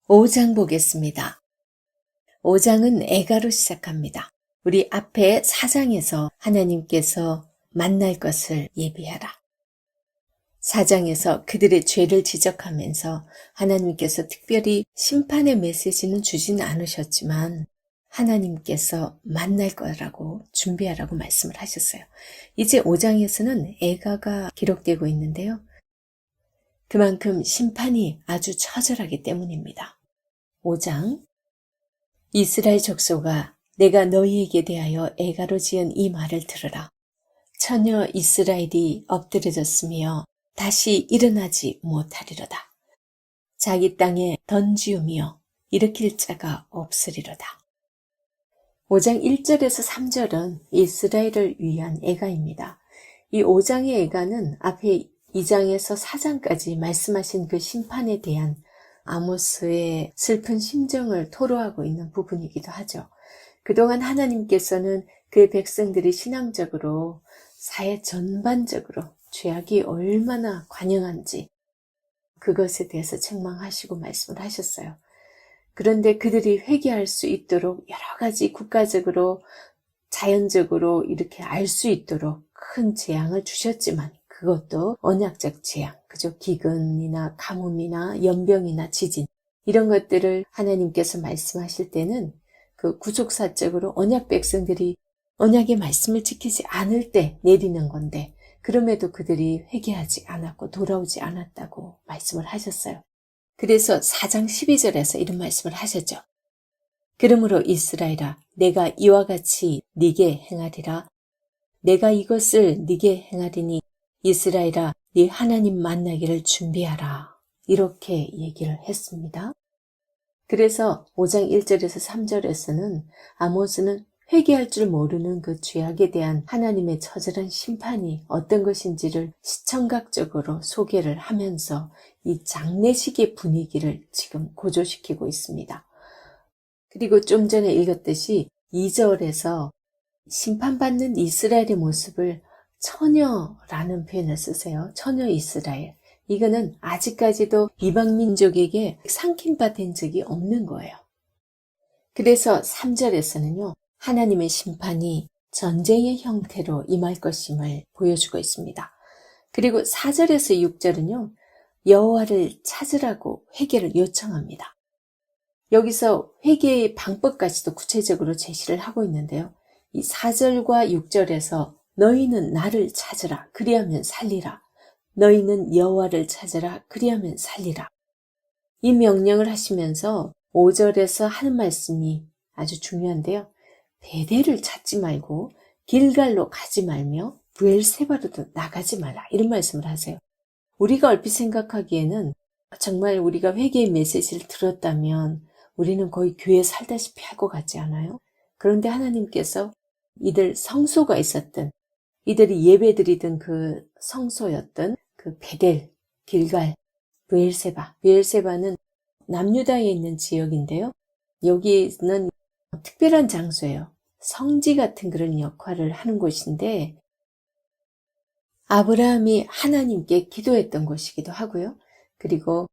5장 보겠습니다. 5장은 애가로 시작합니다. 우리 앞에 4장에서 하나님께서 만날 것을 예비하라. 4장에서 그들의 죄를 지적하면서 하나님께서 특별히 심판의 메시지는 주지는 않으셨지만 하나님께서 만날 거라고 준비하라고 말씀을 하셨어요. 이제 5장에서는 애가가 기록되고 있는데요. 그만큼 심판이 아주 처절하기 때문입니다. 5장 이스라엘 족속아 내가 너희에게 대하여 애가로 지은 이 말을 들으라. 처녀 이스라엘이 엎드려졌으며 다시 일어나지 못하리로다. 자기 땅에 던지우며 일으킬 자가 없으리로다. 5장 1절에서 3절은 이스라엘을 위한 애가입니다. 이 5장의 애가는 앞에 2장에서 4장까지 말씀하신 그 심판에 대한 아모스의 슬픈 심정을 토로하고 있는 부분이기도 하죠. 그동안 하나님께서는 그 백성들이 신앙적으로 사회 전반적으로 죄악이 얼마나 관영한지 그것에 대해서 책망하시고 말씀을 하셨어요. 그런데 그들이 회개할 수 있도록 여러 가지 국가적으로 자연적으로 이렇게 알 수 있도록 큰 재앙을 주셨지만 그것도 언약적 재앙, 그죠? 기근이나 가뭄이나 연병이나 지진 이런 것들을 하나님께서 말씀하실 때는 그 구속사적으로 언약 백성들이 언약의 말씀을 지키지 않을 때 내리는 건데 그럼에도 그들이 회개하지 않았고 돌아오지 않았다고 말씀을 하셨어요. 그래서 4장 12절에서 이런 말씀을 하셨죠. 그러므로 이스라엘아 내가 이와 같이 네게 행하리라. 내가 이것을 네게 행하리니 이스라엘아 네 하나님 만나기를 준비하라. 이렇게 얘기를 했습니다. 그래서 5장 1절에서 3절에서는 아모스는 회개할 줄 모르는 그 죄악에 대한 하나님의 처절한 심판이 어떤 것인지를 시청각적으로 소개를 하면서 이 장례식의 분위기를 지금 고조시키고 있습니다. 그리고 좀 전에 읽었듯이 2절에서 심판받는 이스라엘의 모습을 처녀라는 표현을 쓰세요. 처녀 이스라엘. 이거는 아직까지도 이방민족에게 상김받은 적이 없는 거예요. 그래서 3절에서는요. 하나님의 심판이 전쟁의 형태로 임할 것임을 보여주고 있습니다. 그리고 4절에서 6절은요. 여호와를 찾으라고 회개를 요청합니다. 여기서 회개의 방법까지도 구체적으로 제시를 하고 있는데요. 이 4절과 6절에서 너희는 나를 찾으라 그리하면 살리라. 너희는 여호와를 찾으라 그리하면 살리라. 이 명령을 하시면서 5절에서 하는 말씀이 아주 중요한데요. 베델을 찾지 말고 길갈로 가지 말며 브엘세바로도 나가지 말라. 이런 말씀을 하세요. 우리가 얼핏 생각하기에는 정말 우리가 회개의 메시지를 들었다면 우리는 거의 교회에 살다시피 할 것 같지 않아요? 그런데 하나님께서 이들 성소가 있었던 이들이 예배드리던 그 성소였던 그 베델, 길갈, 브엘세바는 남유다에 있는 지역인데요. 여기는 특별한 장소예요. 성지 같은 그런 역할을 하는 곳인데 아브라함이 하나님께 기도했던 곳이기도 하고요. 그리고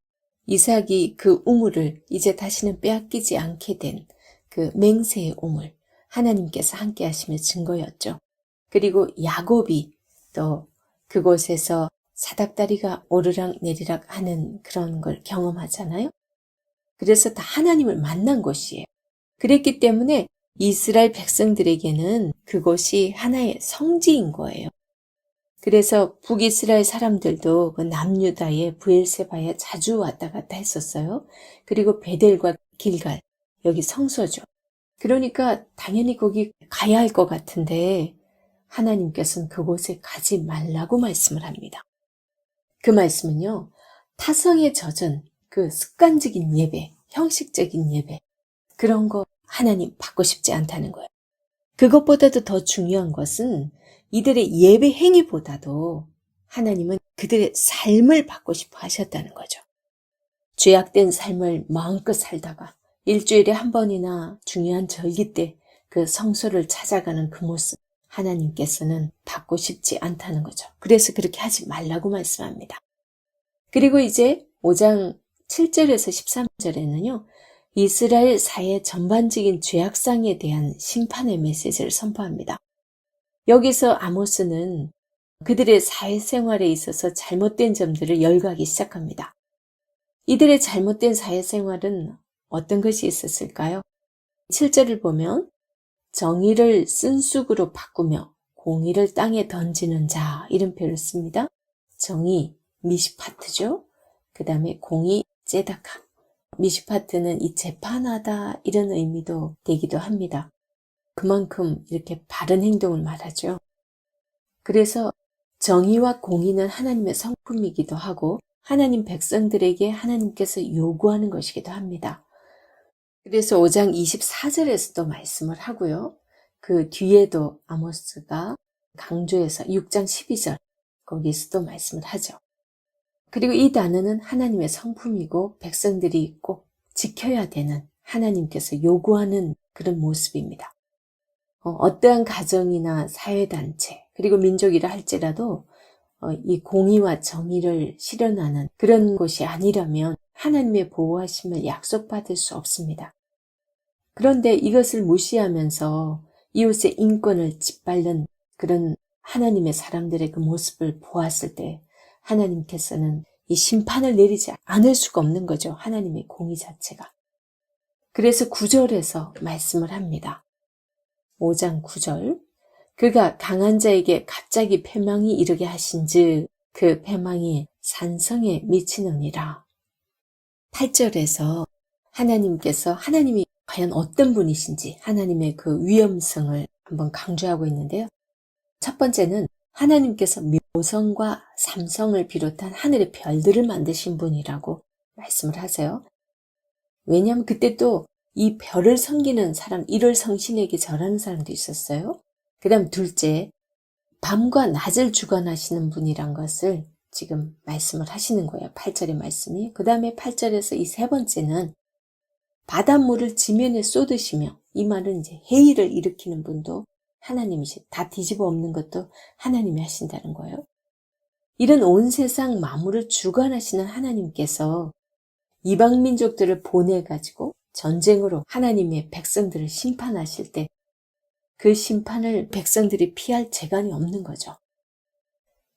이삭이 그 우물을 이제 다시는 빼앗기지 않게 된 그 맹세의 우물, 하나님께서 함께 하시며 증거였죠. 그리고 야곱이 또 그곳에서 사닥다리가 오르락 내리락 하는 그런 걸 경험하잖아요. 그래서 다 하나님을 만난 곳이에요. 그랬기 때문에 이스라엘 백성들에게는 그곳이 하나의 성지인 거예요. 그래서 북이스라엘 사람들도 그 남유다의 브엘세바에 자주 왔다 갔다 했었어요. 그리고 베델과 길갈, 여기 성소죠. 그러니까 당연히 거기 가야 할 것 같은데 하나님께서는 그곳에 가지 말라고 말씀을 합니다. 그 말씀은요. 타성에 젖은 그 습관적인 예배, 형식적인 예배 그런 거 하나님 받고 싶지 않다는 거예요. 그것보다도 더 중요한 것은 이들의 예배 행위보다도 하나님은 그들의 삶을 받고 싶어 하셨다는 거죠. 죄악된 삶을 마음껏 살다가 일주일에 한 번이나 중요한 절기 때 그 성소를 찾아가는 그 모습, 하나님께서는 받고 싶지 않다는 거죠. 그래서 그렇게 하지 말라고 말씀합니다. 그리고 이제 5장 7절에서 13절에는요. 이스라엘 사회 전반적인 죄악상에 대한 심판의 메시지를 선포합니다. 여기서 아모스는 그들의 사회생활에 있어서 잘못된 점들을 열거하기 시작합니다. 이들의 잘못된 사회생활은 어떤 것이 있었을까요? 7절을 보면 정의를 쓴쑥으로 바꾸며 공의를 땅에 던지는 자, 이런 표현을 씁니다. 정의, 미시파트죠. 그 다음에 공의, ጼ다카. 미시파트는 이 재판하다 이런 의미도 되기도 합니다. 그만큼 이렇게 바른 행동을 말하죠. 그래서 정의와 공의는 하나님의 성품이기도 하고 하나님 백성들에게 하나님께서 요구하는 것이기도 합니다. 그래서 5장 24절에서도 말씀을 하고요. 그 뒤에도 아모스가 강조해서 6장 12절 거기서도 말씀을 하죠. 그리고 이 단어는 하나님의 성품이고 백성들이 꼭 지켜야 되는 하나님께서 요구하는 그런 모습입니다. 어떠한 가정이나 사회단체 그리고 민족이라 할지라도 이 공의와 정의를 실현하는 그런 곳이 아니라면 하나님의 보호하심을 약속받을 수 없습니다. 그런데 이것을 무시하면서 이웃의 인권을 짓밟는 그런 하나님의 사람들의 그 모습을 보았을 때 하나님께서는 이 심판을 내리지 않을 수가 없는 거죠. 하나님의 공의 자체가. 그래서 9절에서 말씀을 합니다. 5장 9절. 그가 강한 자에게 갑자기 패망이 이르게 하신즉 그 패망이 산성에 미치느니라. 8절에서 하나님이 과연 어떤 분이신지 하나님의 그 위엄성을 한번 강조하고 있는데요. 첫 번째는 하나님께서 묘성과 삼성을 비롯한 하늘의 별들을 만드신 분이라고 말씀을 하세요. 왜냐하면 그때 또 이 별을 섬기는 사람, 일월 성신에게 절하는 사람도 있었어요. 그 다음 둘째, 밤과 낮을 주관하시는 분이란 것을 지금 말씀을 하시는 거예요. 8절의 말씀이. 그 다음에 8절에서 이 세 번째는 바닷물을 지면에 쏟으시며, 이 말은 이제 해일을 일으키는 분도 하나님이시, 다 뒤집어 엎는 것도 하나님이 하신다는 거예요. 이런 온 세상 만물을 주관하시는 하나님께서 이방 민족들을 보내가지고 전쟁으로 하나님의 백성들을 심판하실 때 그 심판을 백성들이 피할 재간이 없는 거죠.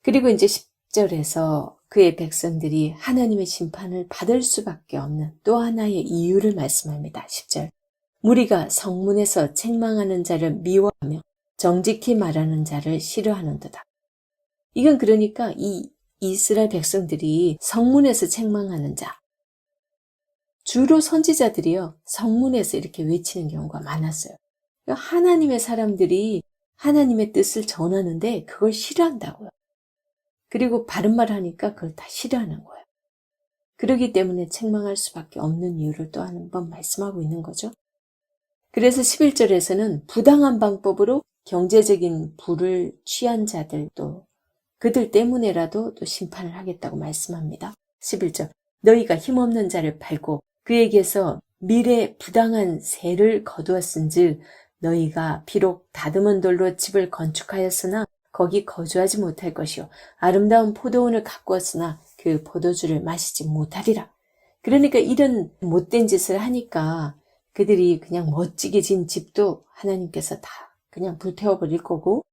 그리고 이제 10절에서 그의 백성들이 하나님의 심판을 받을 수밖에 없는 또 하나의 이유를 말씀합니다. 10절. 무리가 성문에서 책망하는 자를 미워하며 정직히 말하는 자를 싫어하는도다. 이건 그러니까 이 이스라엘 백성들이 성문에서 책망하는 자, 주로 선지자들이요, 성문에서 이렇게 외치는 경우가 많았어요. 하나님의 사람들이 하나님의 뜻을 전하는데 그걸 싫어한다고요. 그리고 바른 말 하니까 그걸 다 싫어하는 거예요. 그렇기 때문에 책망할 수밖에 없는 이유를 또 한 번 말씀하고 있는 거죠. 그래서 11절에서는 부당한 방법으로 경제적인 부를 취한 자들도 그들 때문에라도 또 심판을 하겠다고 말씀합니다. 11절. 너희가 힘없는 자를 팔고 그에게서 미래 부당한 세를 거두었은즉 너희가 비록 다듬은 돌로 집을 건축하였으나 거기 거주하지 못할 것이요 아름다운 포도원을 가꾸었으나 그 포도주를 마시지 못하리라. 그러니까 이런 못된 짓을 하니까 그들이 그냥 멋지게 진 집도 하나님께서 다 그냥 불태워버릴 거고,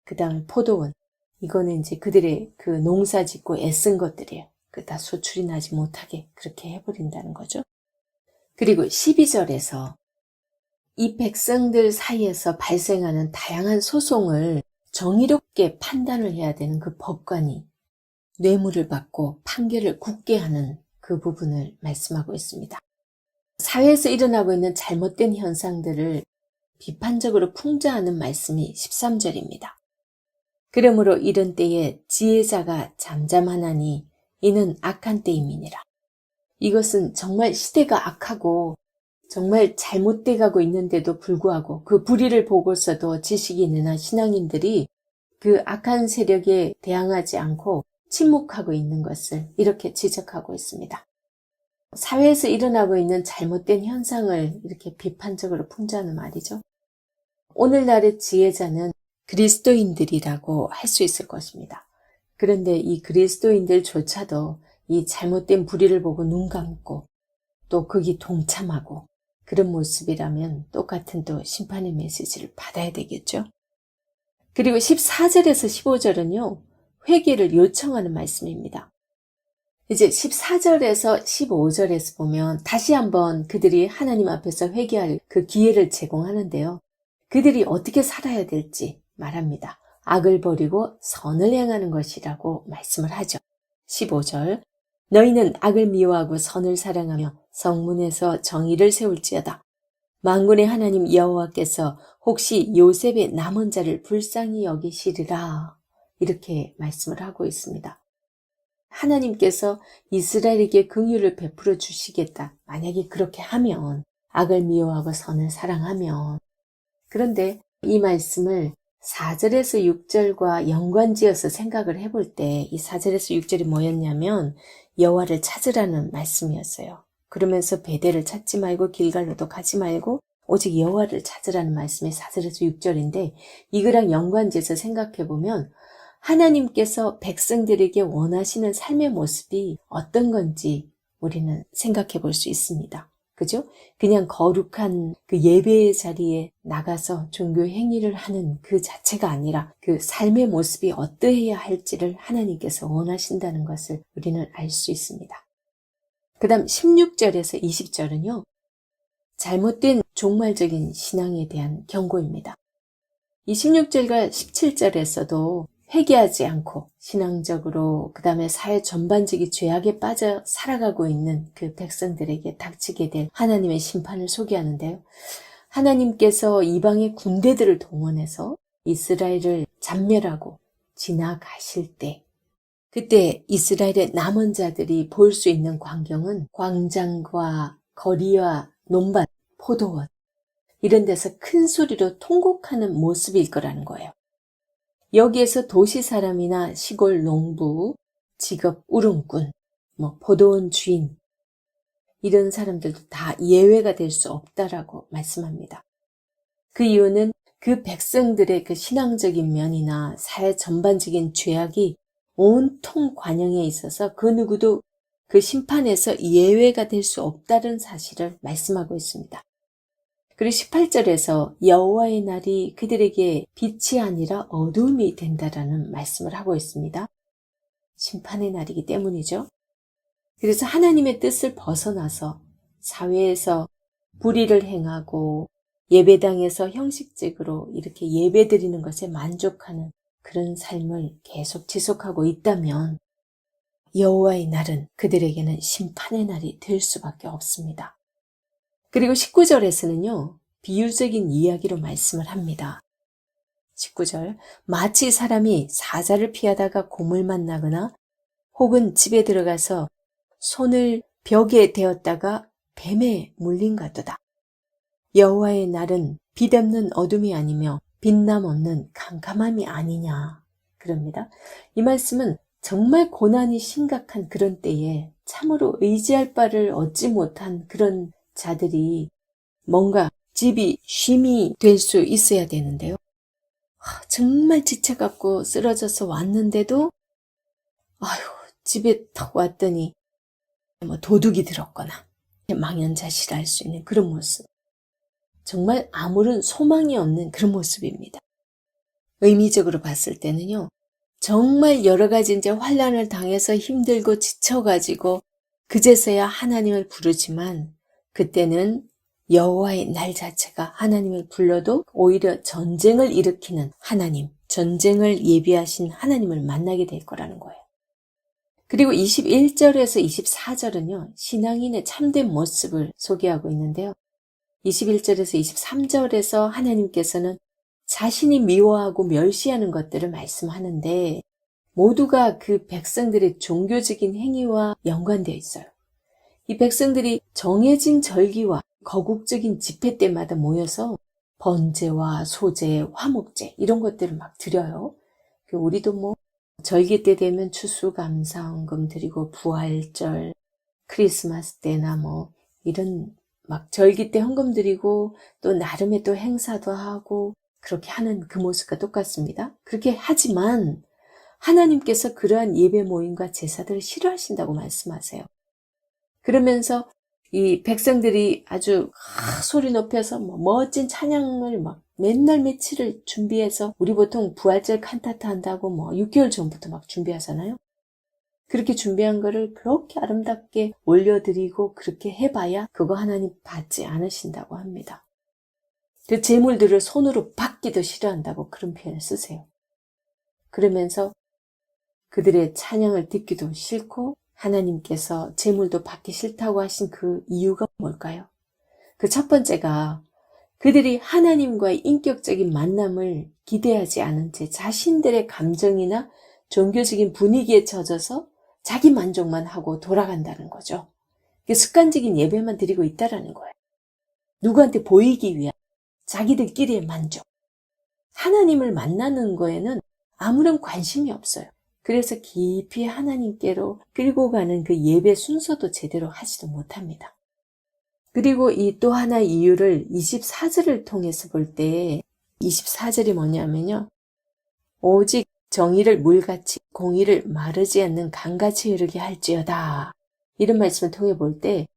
그 다음에 포도원, 이거는 이제 그들의 그 농사 짓고 애쓴 것들이에요. 그 다 소출이 나지 못하게 그렇게 해버린다는 거죠. 그리고 12절에서 이 백성들 사이에서 발생하는 다양한 소송을 정의롭게 판단을 해야 되는 그 법관이 뇌물을 받고 판결을 굳게 하는 그 부분을 말씀하고 있습니다. 사회에서 일어나고 있는 잘못된 현상들을 비판적으로 풍자하는 말씀이 13절입니다. 그러므로 이런 때에 지혜자가 잠잠하나니 이는 악한 때임이니라. 이것은 정말 시대가 악하고 정말 잘못돼 가고 있는데도 불구하고 그 불의를 보고서도 지식인이나 신앙인들이 그 악한 세력에 대항하지 않고 침묵하고 있는 것을 이렇게 지적하고 있습니다. 사회에서 일어나고 있는 잘못된 현상을 이렇게 비판적으로 풍자하는 말이죠. 오늘날의 지혜자는 그리스도인들이라고 할 수 있을 것입니다. 그런데 이 그리스도인들조차도 이 잘못된 불의를 보고 눈 감고 또 거기 동참하고 그런 모습이라면 똑같은 또 심판의 메시지를 받아야 되겠죠. 그리고 14절에서 15절은요. 회개를 요청하는 말씀입니다. 이제 14절에서 15절에서 보면 다시 한번 그들이 하나님 앞에서 회개할 그 기회를 제공하는데요. 그들이 어떻게 살아야 될지 말합니다. 악을 버리고 선을 행하는 것이라고 말씀을 하죠. 15절 너희는 악을 미워하고 선을 사랑하며 성문에서 정의를 세울지어다. 만군의 하나님 여호와께서 혹시 요셉의 남은 자를 불쌍히 여기시리라. 이렇게 말씀을 하고 있습니다. 하나님께서 이스라엘에게 긍휼을 베풀어 주시겠다. 만약에 그렇게 하면 악을 미워하고 선을 사랑하면 그런데 이 말씀을 4절에서 6절과 연관지어서 생각을 해볼 때 이 4절에서 6절이 뭐였냐면 여호와를 찾으라는 말씀이었어요. 그러면서 베델을 찾지 말고 길갈로도 가지 말고 오직 여호와를 찾으라는 말씀이 4절에서 6절인데 이거랑 연관지어서 생각해 보면 하나님께서 백성들에게 원하시는 삶의 모습이 어떤 건지 우리는 생각해 볼 수 있습니다. 그죠? 그냥 거룩한 그 예배의 자리에 나가서 종교 행위를 하는 그 자체가 아니라 그 삶의 모습이 어떠해야 할지를 하나님께서 원하신다는 것을 우리는 알 수 있습니다. 그 다음 16절에서 20절은요. 잘못된 종말적인 신앙에 대한 경고입니다. 이 16절과 17절에서도 회개하지 않고 신앙적으로 그 다음에 사회 전반적인 죄악에 빠져 살아가고 있는 그 백성들에게 닥치게 될 하나님의 심판을 소개하는데요. 하나님께서 이방의 군대들을 동원해서 이스라엘을 잔멸하고 지나가실 때 그때 이스라엘의 남은 자들이 볼 수 있는 광경은 광장과 거리와 논밭, 포도원 이런 데서 큰 소리로 통곡하는 모습일 거라는 거예요. 여기에서 도시 사람이나 시골 농부, 직업 우름꾼, 포도원 주인 이런 사람들도 다 예외가 될 수 없다라고 말씀합니다. 그 이유는 그 백성들의 그 신앙적인 면이나 사회 전반적인 죄악이 온통 관영에 있어서 그 누구도 그 심판에서 예외가 될 수 없다는 사실을 말씀하고 있습니다. 그리고 18절에서 여호와의 날이 그들에게 빛이 아니라 어두움이 된다라는 말씀을 하고 있습니다. 심판의 날이기 때문이죠. 그래서 하나님의 뜻을 벗어나서 사회에서 불의를 행하고 예배당에서 형식적으로 이렇게 예배드리는 것에 만족하는 그런 삶을 계속 지속하고 있다면 여호와의 날은 그들에게는 심판의 날이 될 수밖에 없습니다. 그리고 19절에서는요. 비유적인 이야기로 말씀을 합니다. 19절 마치 사람이 사자를 피하다가 곰을 만나거나 혹은 집에 들어가서 손을 벽에 대었다가 뱀에 물린 같도다. 여호와의 날은 빛 없는 어둠이 아니며 빛남 없는 캄캄함이 아니냐 그럽니다. 이 말씀은 정말 고난이 심각한 그런 때에 참으로 의지할 바를 얻지 못한 그런 자들이 뭔가 집이 쉼이 될 수 있어야 되는데요. 정말 지쳐갖고 쓰러져서 왔는데도 집에 탁 왔더니 도둑이 들었거나 망연자실할 수 있는 그런 모습. 정말 아무런 소망이 없는 그런 모습입니다. 의미적으로 봤을 때는요. 정말 여러 가지 이제 환난을 당해서 힘들고 지쳐가지고 그제서야 하나님을 부르지만 그때는 여호와의 날 자체가 하나님을 불러도 오히려 전쟁을 일으키는 하나님, 전쟁을 예비하신 하나님을 만나게 될 거라는 거예요. 그리고 21절에서 24절은요. 신앙인의 참된 모습을 소개하고 있는데요. 21절에서 23절에서 하나님께서는 자신이 미워하고 멸시하는 것들을 말씀하는데 모두가 그 백성들의 종교적인 행위와 연관되어 있어요. 이 백성들이 정해진 절기와 거국적인 집회 때마다 모여서 번제와 소제, 화목제 이런 것들을 막 드려요. 우리도 절기 때 되면 추수감사헌금 드리고 부활절, 크리스마스 때나 뭐 이런 막 절기 때 헌금 드리고 또 나름의 또 행사도 하고 그렇게 하는 그 모습과 똑같습니다. 그렇게 하지만 하나님께서 그러한 예배 모임과 제사들을 싫어하신다고 말씀하세요. 그러면서 이 백성들이 아주 소리 높여서 뭐 멋진 찬양을 막 맨날 며칠을 준비해서 우리 보통 부활절 칸타타 한다고 뭐 6개월 전부터 막 준비하잖아요. 그렇게 준비한 거를 그렇게 아름답게 올려드리고 그렇게 해봐야 그거 하나님 받지 않으신다고 합니다. 그 제물들을 손으로 받기도 싫어한다고 그런 표현을 쓰세요. 그러면서 그들의 찬양을 듣기도 싫고 하나님께서 제물도 받기 싫다고 하신 그 이유가 뭘까요? 그 첫 번째가 그들이 하나님과의 인격적인 만남을 기대하지 않은 채 자신들의 감정이나 종교적인 분위기에 젖어서 자기 만족만 하고 돌아간다는 거죠. 습관적인 예배만 드리고 있다라는 거예요. 누구한테 보이기 위한 자기들끼리의 만족. 하나님을 만나는 거에는 아무런 관심이 없어요. 그래서 깊이 하나님께로 끌고 가는 그 예배 순서도 제대로 하지도 못합니다. 그리고 이 또 하나의 이유를 24절을 통해서 볼 때 24절이 뭐냐면요. 오직 정의를 물같이 공의를 마르지 않는 강같이 흐르게 할지어다. 이런 말씀을 통해 볼 때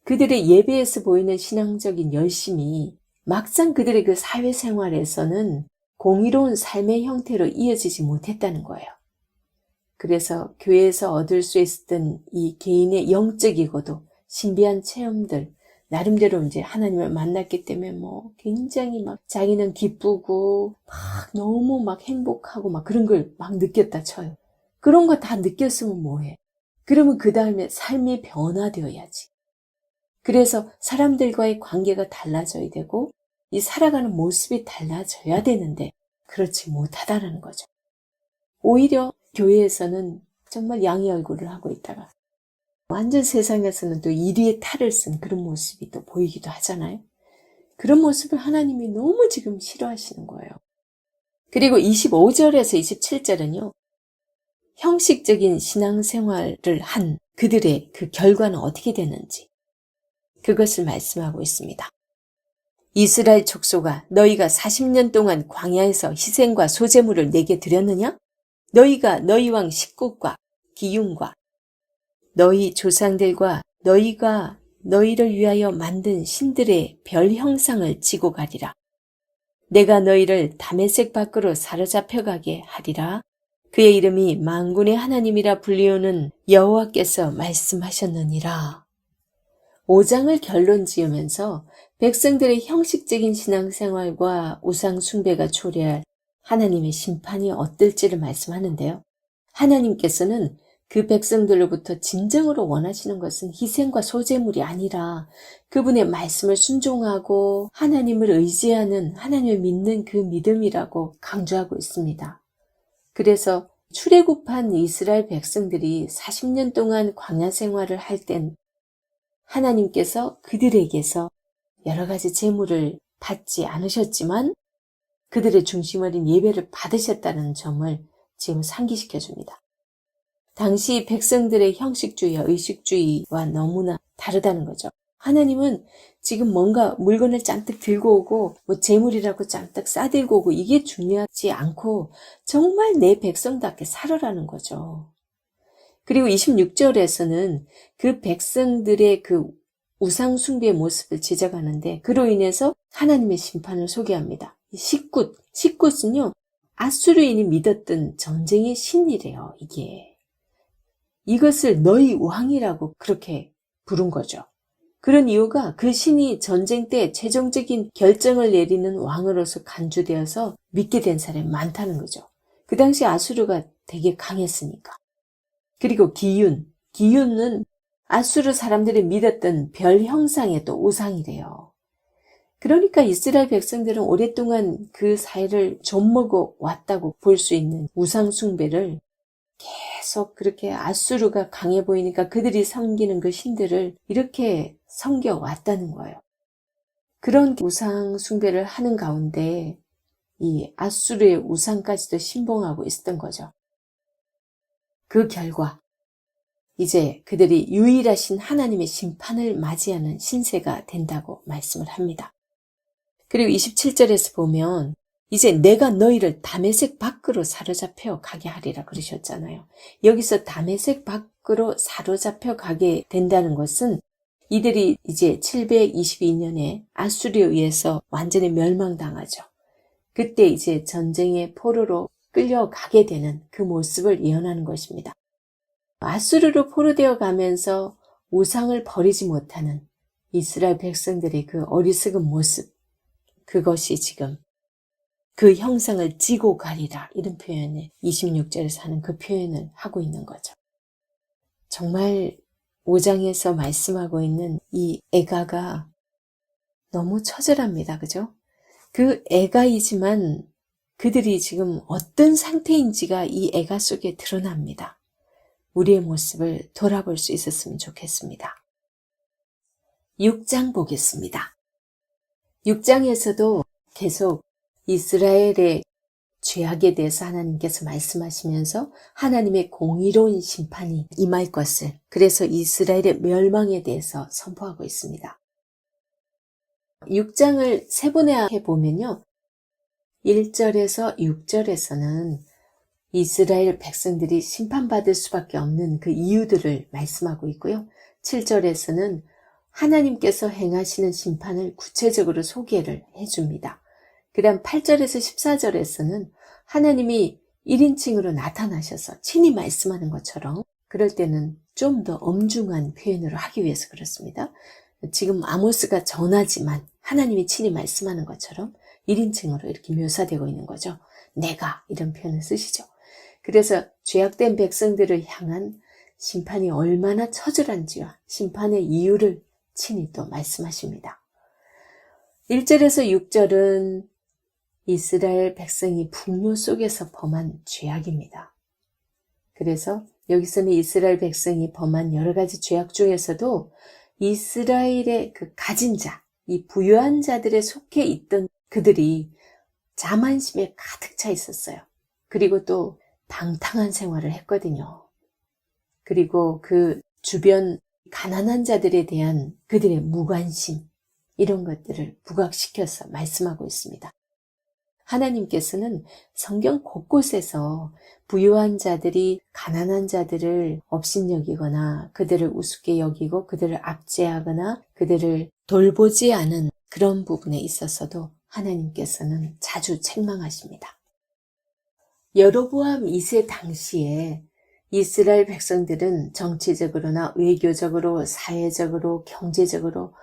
그들의 예배에서 보이는 신앙적인 열심이 막상 그들의 그 사회생활에서는 공의로운 삶의 형태로 이어지지 못했다는 거예요. 그래서 교회에서 얻을 수 있었던 이 개인의 영적이고도 신비한 체험들, 나름대로 이제 하나님을 만났기 때문에 뭐 굉장히 막 자기는 기쁘고 막 너무 막 행복하고 막 그런 걸 막 느꼈다 쳐요. 그런 거 다 느꼈으면 뭐해? 그러면 그 다음에 삶이 변화되어야지. 그래서 사람들과의 관계가 달라져야 되고 이 살아가는 모습이 달라져야 되는데 그렇지 못하다라는 거죠. 오히려 교회에서는 정말 양의 얼굴을 하고 있다가 완전 세상에서는 또 이리의 탈을 쓴 그런 모습이 또 보이기도 하잖아요. 그런 모습을 하나님이 너무 지금 싫어하시는 거예요. 그리고 25절에서 27절은요. 형식적인 신앙생활을 한 그들의 그 결과는 어떻게 되는지 그것을 말씀하고 있습니다. 이스라엘 족속아, 너희가 40년 동안 광야에서 희생과 소제물을 내게 드렸느냐? 너희가 너희 왕 식국과 기욤과 너희 조상들과 너희가 너희를 위하여 만든 신들의 별 형상을 지고 가리라. 내가 너희를 다메섹 밖으로 사로잡혀 가게 하리라. 그의 이름이 만군의 하나님이라 불리우는 여호와께서 말씀하셨느니라. 5장을 결론 지으면서 백성들의 형식적인 신앙생활과 우상 숭배가 초래할 하나님의 심판이 어떨지를 말씀하는데요. 하나님께서는 그 백성들로부터 진정으로 원하시는 것은 희생과 소제물이 아니라 그분의 말씀을 순종하고 하나님을 의지하는, 하나님을 믿는 그 믿음이라고 강조하고 있습니다. 그래서 출애굽한 이스라엘 백성들이 40년 동안 광야 생활을 할 땐 하나님께서 그들에게서 여러 가지 제물을 받지 않으셨지만 그들의 중심 어린 예배를 받으셨다는 점을 지금 상기시켜 줍니다. 당시 백성들의 형식주의와 의식주의와 너무나 다르다는 거죠. 하나님은 지금 뭔가 물건을 잔뜩 들고 오고 뭐 재물이라고 잔뜩 싸들고 오고 이게 중요하지 않고 정말 내 백성답게 살아라는 거죠. 그리고 26절에서는 그 백성들의 그 우상 숭배의 모습을 지적하는데 그로 인해서 하나님의 심판을 소개합니다. 싯굿은요 아수르인이 믿었던 전쟁의 신이래요. 이것을 너희 왕이라고 그렇게 부른 거죠. 그런 이유가 그 신이 전쟁 때 최종적인 결정을 내리는 왕으로서 간주되어서 믿게 된 사람이 많다는 거죠. 그 당시 아수르가 되게 강했으니까. 그리고 기욤은 아수르 사람들이 믿었던 별 형상의 또 우상이래요. 그러니까 이스라엘 백성들은 오랫동안 그 사회를 좀먹어 왔다고 볼 수 있는 우상 숭배를 계속 그렇게 아수르가 강해 보이니까 그들이 섬기는 그 신들을 이렇게 섬겨왔다는 거예요. 그런 우상 숭배를 하는 가운데 이 아수르의 우상까지도 신봉하고 있었던 거죠. 그 결과 이제 그들이 유일하신 하나님의 심판을 맞이하는 신세가 된다고 말씀을 합니다. 그리고 27절에서 보면 이제 내가 너희를 다메섹 밖으로 사로잡혀 가게 하리라 그러셨잖아요. 여기서 다메섹 밖으로 사로잡혀 가게 된다는 것은 이들이 이제 722년에 아수리에 의해서 완전히 멸망당하죠. 그때 이제 전쟁의 포로로 끌려가게 되는 그 모습을 예언하는 것입니다. 아수르로 포로되어 가면서 우상을 버리지 못하는 이스라엘 백성들의 그 어리석은 모습, 그것이 지금 그 형상을 지고 가리라, 이런 표현을 26절에서 하는 그 표현을 하고 있는 거죠. 정말 5장에서 말씀하고 있는 이 애가가 너무 처절합니다. 그죠? 그 애가이지만 그들이 지금 어떤 상태인지가 이 애가 속에 드러납니다. 우리의 모습을 돌아볼 수 있었으면 좋겠습니다. 6장 보겠습니다. 6장에서도 계속 이스라엘의 죄악에 대해서 하나님께서 말씀하시면서 하나님의 공의로운 심판이 임할 것을, 그래서 이스라엘의 멸망에 대해서 선포하고 있습니다. 6장을 세분화해 보면요, 1절에서 6절에서는 이스라엘 백성들이 심판받을 수밖에 없는 그 이유들을 말씀하고 있고요. 7절에서는 하나님께서 행하시는 심판을 구체적으로 소개를 해줍니다. 그 다음 8절에서 14절에서는 하나님이 1인칭으로 나타나셔서 친히 말씀하는 것처럼, 그럴 때는 좀 더 엄중한 표현으로 하기 위해서 그렇습니다. 지금 아모스가 전하지만 하나님이 친히 말씀하는 것처럼 1인칭으로 이렇게 묘사되고 있는 거죠. 내가, 이런 표현을 쓰시죠. 그래서 죄악된 백성들을 향한 심판이 얼마나 처절한지와 심판의 이유를 친히 또 말씀하십니다. 1절에서 6절은 이스라엘 백성이 풍요 속에서 범한 죄악입니다. 그래서 여기서는 이스라엘 백성이 범한 여러 가지 죄악 중에서도 이스라엘의 그 가진 자, 이 부유한 자들에 속해 있던 그들이 자만심에 가득 차 있었어요. 그리고 또 방탕한 생활을 했거든요. 그리고 그 주변 가난한 자들에 대한 그들의 무관심, 이런 것들을 부각시켜서 말씀하고 있습니다. 하나님께서는 성경 곳곳에서 부유한 자들이 가난한 자들을 업신여기거나 그들을 우습게 여기고 그들을 압제하거나 그들을 돌보지 않은 그런 부분에 있어서도 하나님께서는 자주 책망하십니다. 여로보암 2세 당시에 이스라엘 백성들은 정치적으로나 외교적으로, 사회적으로, 경제적으로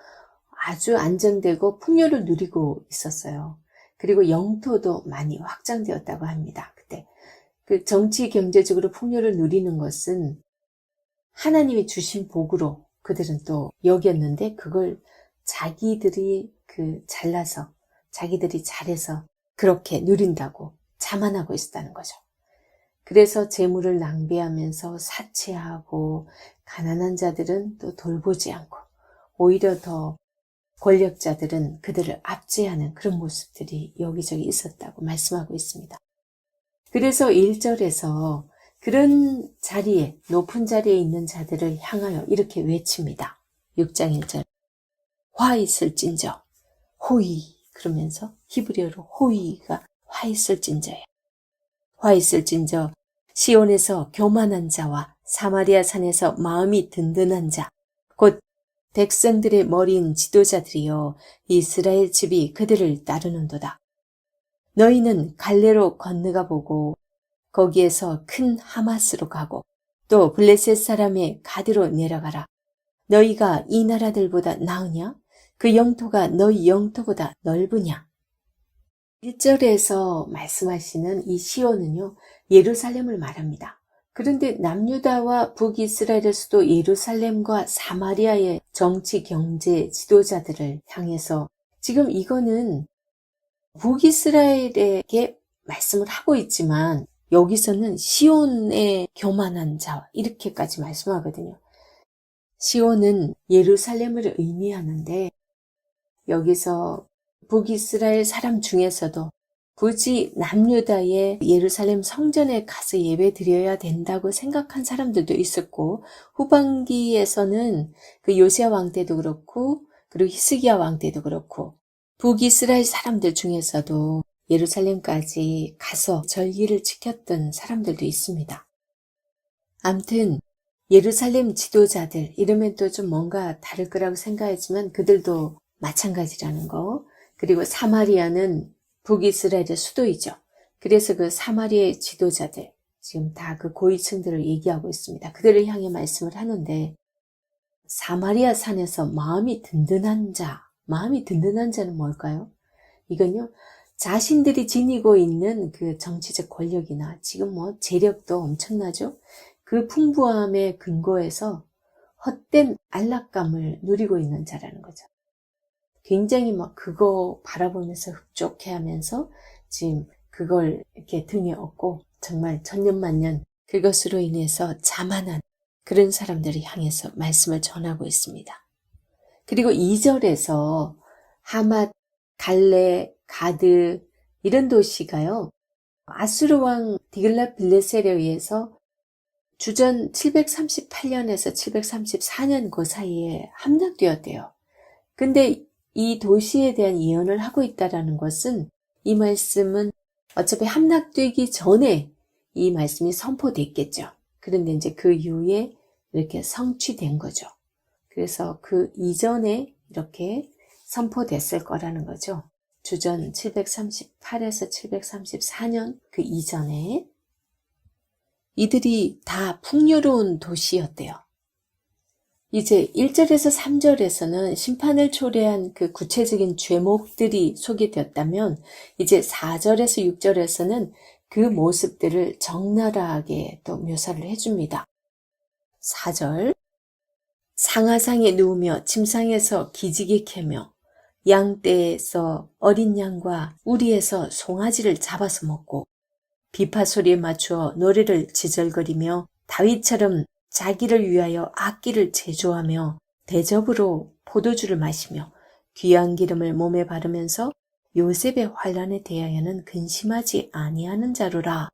아주 안정되고 풍요를 누리고 있었어요. 그리고 영토도 많이 확장되었다고 합니다. 그때 그 정치 경제적으로 풍요를 누리는 것은 하나님이 주신 복으로 그들은 또 여겼는데, 그걸 자기들이 잘나서 자기들이 잘해서 그렇게 누린다고 자만하고 있었다는 거죠. 그래서 재물을 낭비하면서 사치하고, 가난한 자들은 또 돌보지 않고, 오히려 더 권력자들은 그들을 압제하는 그런 모습들이 여기저기 있었다고 말씀하고 있습니다. 그래서 1절에서 그런 자리에, 높은 자리에 있는 자들을 향하여 이렇게 외칩니다. 6장 1절. 화 있을진저, 호의, 그러면서 히브리어로 호의가 화 있을진저예요. 화 있을진저, 시온에서 교만한 자와 사마리아 산에서 마음이 든든한 자, 곧 백성들의 머리인 지도자들이여, 이스라엘 집이 그들을 따르는도다. 너희는 갈레로 건너가 보고 거기에서 큰 하마스로 가고 또 블레셋 사람의 가드로 내려가라. 너희가 이 나라들보다 나으냐? 그 영토가 너희 영토보다 넓으냐? 1절에서 말씀하시는 이 시온은요, 예루살렘을 말합니다. 그런데 남유다와 북이스라엘의 수도 예루살렘과 사마리아의 정치, 경제 지도자들을 향해서 지금 이거는 북이스라엘에게 말씀을 하고 있지만 여기서는 시온의 교만한 자, 이렇게까지 말씀하거든요. 시온은 예루살렘을 의미하는데 여기서 북이스라엘 사람 중에서도 굳이 남유다의 예루살렘 성전에 가서 예배 드려야 된다고 생각한 사람들도 있었고, 후반기에서는 그 요시야 왕 때도 그렇고, 그리고 히스기야 왕 때도 그렇고, 북이스라엘 사람들 중에서도 예루살렘까지 가서 절기를 지켰던 사람들도 있습니다. 암튼 예루살렘 지도자들, 이러면 또 좀 뭔가 다를 거라고 생각하지만 그들도 마찬가지라는 거. 그리고 사마리아는 북이스라엘의 수도이죠. 그래서 그 사마리아의 지도자들, 지금 다 그 고위층들을 얘기하고 있습니다. 그들을 향해 말씀을 하는데, 사마리아 산에서 마음이 든든한 자는 뭘까요? 이건요, 자신들이 지니고 있는 그 정치적 권력이나 지금 뭐 재력도 엄청나죠? 그 풍부함에 근거해서 헛된 안락감을 누리고 있는 자라는 거죠. 굉장히 막 그거 바라보면서 흡족해 하면서 지금 그걸 이렇게 등에 업고 정말 천년만년 그것으로 인해서 자만한 그런 사람들을 향해서 말씀을 전하고 있습니다. 그리고 2절에서 하맛, 갈레, 가드 이런 도시가요, 아수르 왕 디글랏빌레셀에 의해서 주전 738년에서 734년 그 사이에 함락되었대요. 근데 이 도시에 대한 예언을 하고 있다라는 것은, 이 말씀은 어차피 함락되기 전에 이 말씀이 선포됐겠죠. 그런데 이제 그 이후에 이렇게 성취된 거죠. 그래서 그 이전에 이렇게 선포됐을 거라는 거죠. 주전 738에서 734년 그 이전에 이들이 다 풍요로운 도시였대요. 이제 1절에서 3절에서는 심판을 초래한 그 구체적인 죄목들이 소개되었다면, 이제 4절에서 6절에서는 그 모습들을 적나라하게 또 묘사를 해줍니다. 4절, 상하상에 누우며 침상에서 기지개 켜며 양떼에서 어린 양과 우리에서 송아지를 잡아서 먹고 비파 소리에 맞추어 노래를 지절거리며 다윗처럼 자기를 위하여 악기를 제조하며 대접으로 포도주를 마시며 귀한 기름을 몸에 바르면서 요셉의 환난에 대하여는 근심하지 아니하는 자로라.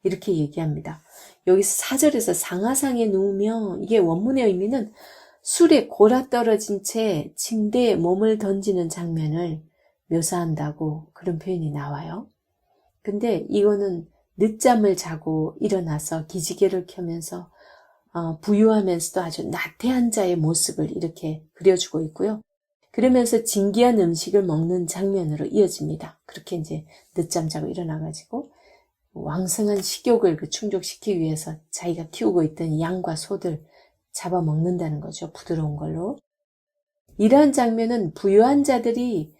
이렇게 얘기합니다. 여기서 4절에서 상하상에 누우며, 이게 원문의 의미는 술에 골아 떨어진 채 침대에 몸을 던지는 장면을 묘사한다고 그런 표현이 나와요. 근데 이거는 늦잠을 자고 일어나서 기지개를 켜면서 부유하면서도 아주 나태한 자의 모습을 이렇게 그려주고 있고요. 그러면서 진귀한 음식을 먹는 장면으로 이어집니다. 그렇게 이제 늦잠 자고 일어나가지고 왕성한 식욕을 충족시키기 위해서 자기가 키우고 있던 양과 소들 잡아먹는다는 거죠. 부드러운 걸로. 이러한 장면은 부유한 자들이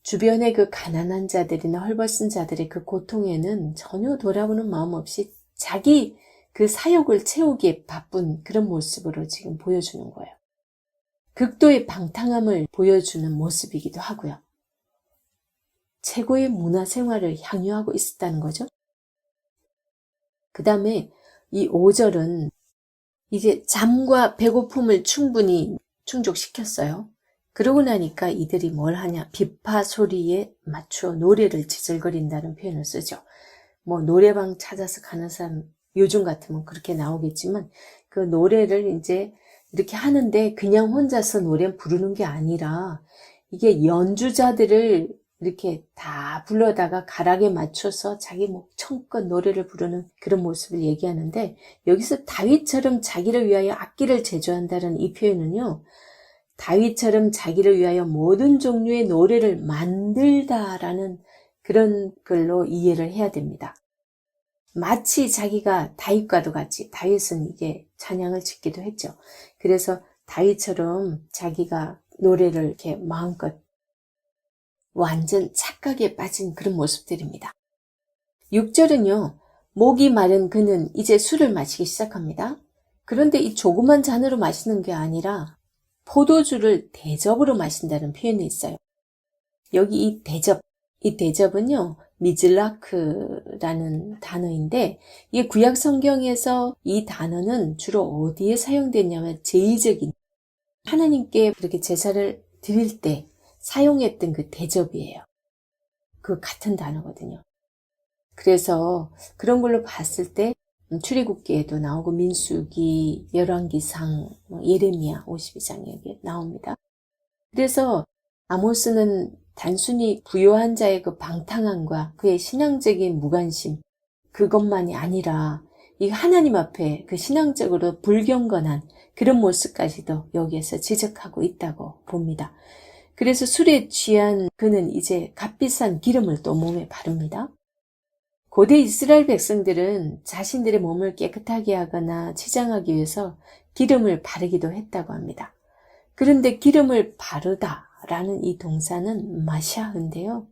주변의 그 가난한 자들이나 헐벗은 자들의 그 고통에는 전혀 돌아보는 마음 없이 자기 그 사욕을 채우기에 바쁜 그런 모습으로 지금 보여주는 거예요. 극도의 방탕함을 보여주는 모습이기도 하고요. 최고의 문화 생활을 향유하고 있었다는 거죠. 그 다음에 이 5절은 이제 잠과 배고픔을 충분히 충족시켰어요. 그러고 나니까 이들이 뭘 하냐, 비파 소리에 맞추어 노래를 지질거린다는 표현을 쓰죠. 뭐 노래방 찾아서 가는 사람 요즘 같으면 그렇게 나오겠지만, 그 노래를 이제 이렇게 하는데 그냥 혼자서 노래 부르는 게 아니라 이게 연주자들을 이렇게 다 불러다가 가락에 맞춰서 자기 목청껏 노래를 부르는 그런 모습을 얘기하는데, 여기서 다윗처럼 자기를 위하여 악기를 제조한다는 이 표현은요, 다윗처럼 자기를 위하여 모든 종류의 노래를 만들다라는 그런 걸로 이해를 해야 됩니다. 마치 자기가 다윗과도 같이, 다윗은 이게 찬양을 짓기도 했죠. 그래서 다윗처럼 자기가 노래를 이렇게 마음껏 완전 착각에 빠진 그런 모습들입니다. 6절은요, 목이 마른 그는 이제 술을 마시기 시작합니다. 그런데 이 조그만 잔으로 마시는 게 아니라 포도주를 대접으로 마신다는 표현이 있어요. 여기 이 대접은요, 미즐라크라는 단어인데, 이게 구약 성경에서 이 단어는 주로 어디에 사용됐냐면 제의적인, 하나님께 그렇게 제사를 드릴 때 사용했던 그 대접이에요. 그 같은 단어거든요. 그래서 그런 걸로 봤을 때 출애굽기에도 나오고 민수기, 열왕기상, 예레미야 52장에 여기 나옵니다. 그래서 아모스는 단순히 부요한 자의 그 방탕함과 그의 신앙적인 무관심 그것만이 아니라 이 하나님 앞에 그 신앙적으로 불경건한 그런 모습까지도 여기에서 지적하고 있다고 봅니다. 그래서 술에 취한 그는 이제 값비싼 기름을 또 몸에 바릅니다. 고대 이스라엘 백성들은 자신들의 몸을 깨끗하게 하거나 치장하기 위해서 기름을 바르기도 했다고 합니다. 그런데 기름을 바르다라는 이 동사는 마샤인데요.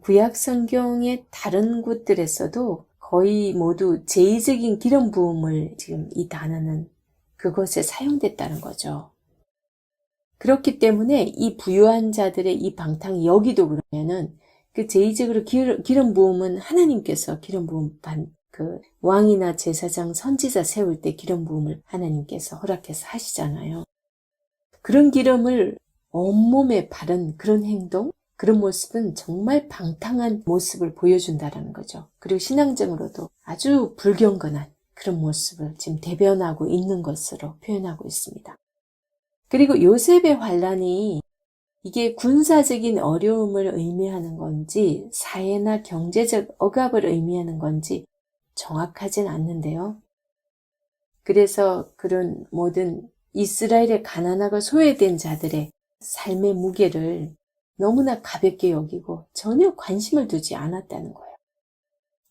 구약 성경의 다른 곳들에서도 거의 모두 제의적인 기름 부음을 지금 이 단어는 그것에 사용됐다는 거죠. 그렇기 때문에 이 부유한 자들의 이 방탕이 여기도 그러면은 그 제의적으로 기름 부음은 하나님께서 기름 부음 그 왕이나 제사장 선지자 세울 때 기름 부음을 하나님께서 허락해서 하시잖아요. 그런 기름을 온몸에 바른 그런 행동, 그런 모습은 정말 방탕한 모습을 보여준다는 거죠. 그리고 신앙적으로도 아주 불경건한 그런 모습을 지금 대변하고 있는 것으로 표현하고 있습니다. 그리고 요셉의 환란이 이게 군사적인 어려움을 의미하는 건지 사회나 경제적 억압을 의미하는 건지 정확하진 않는데요. 그래서 그런 모든 이스라엘의 가난하고 소외된 자들의 삶의 무게를 너무나 가볍게 여기고 전혀 관심을 두지 않았다는 거예요.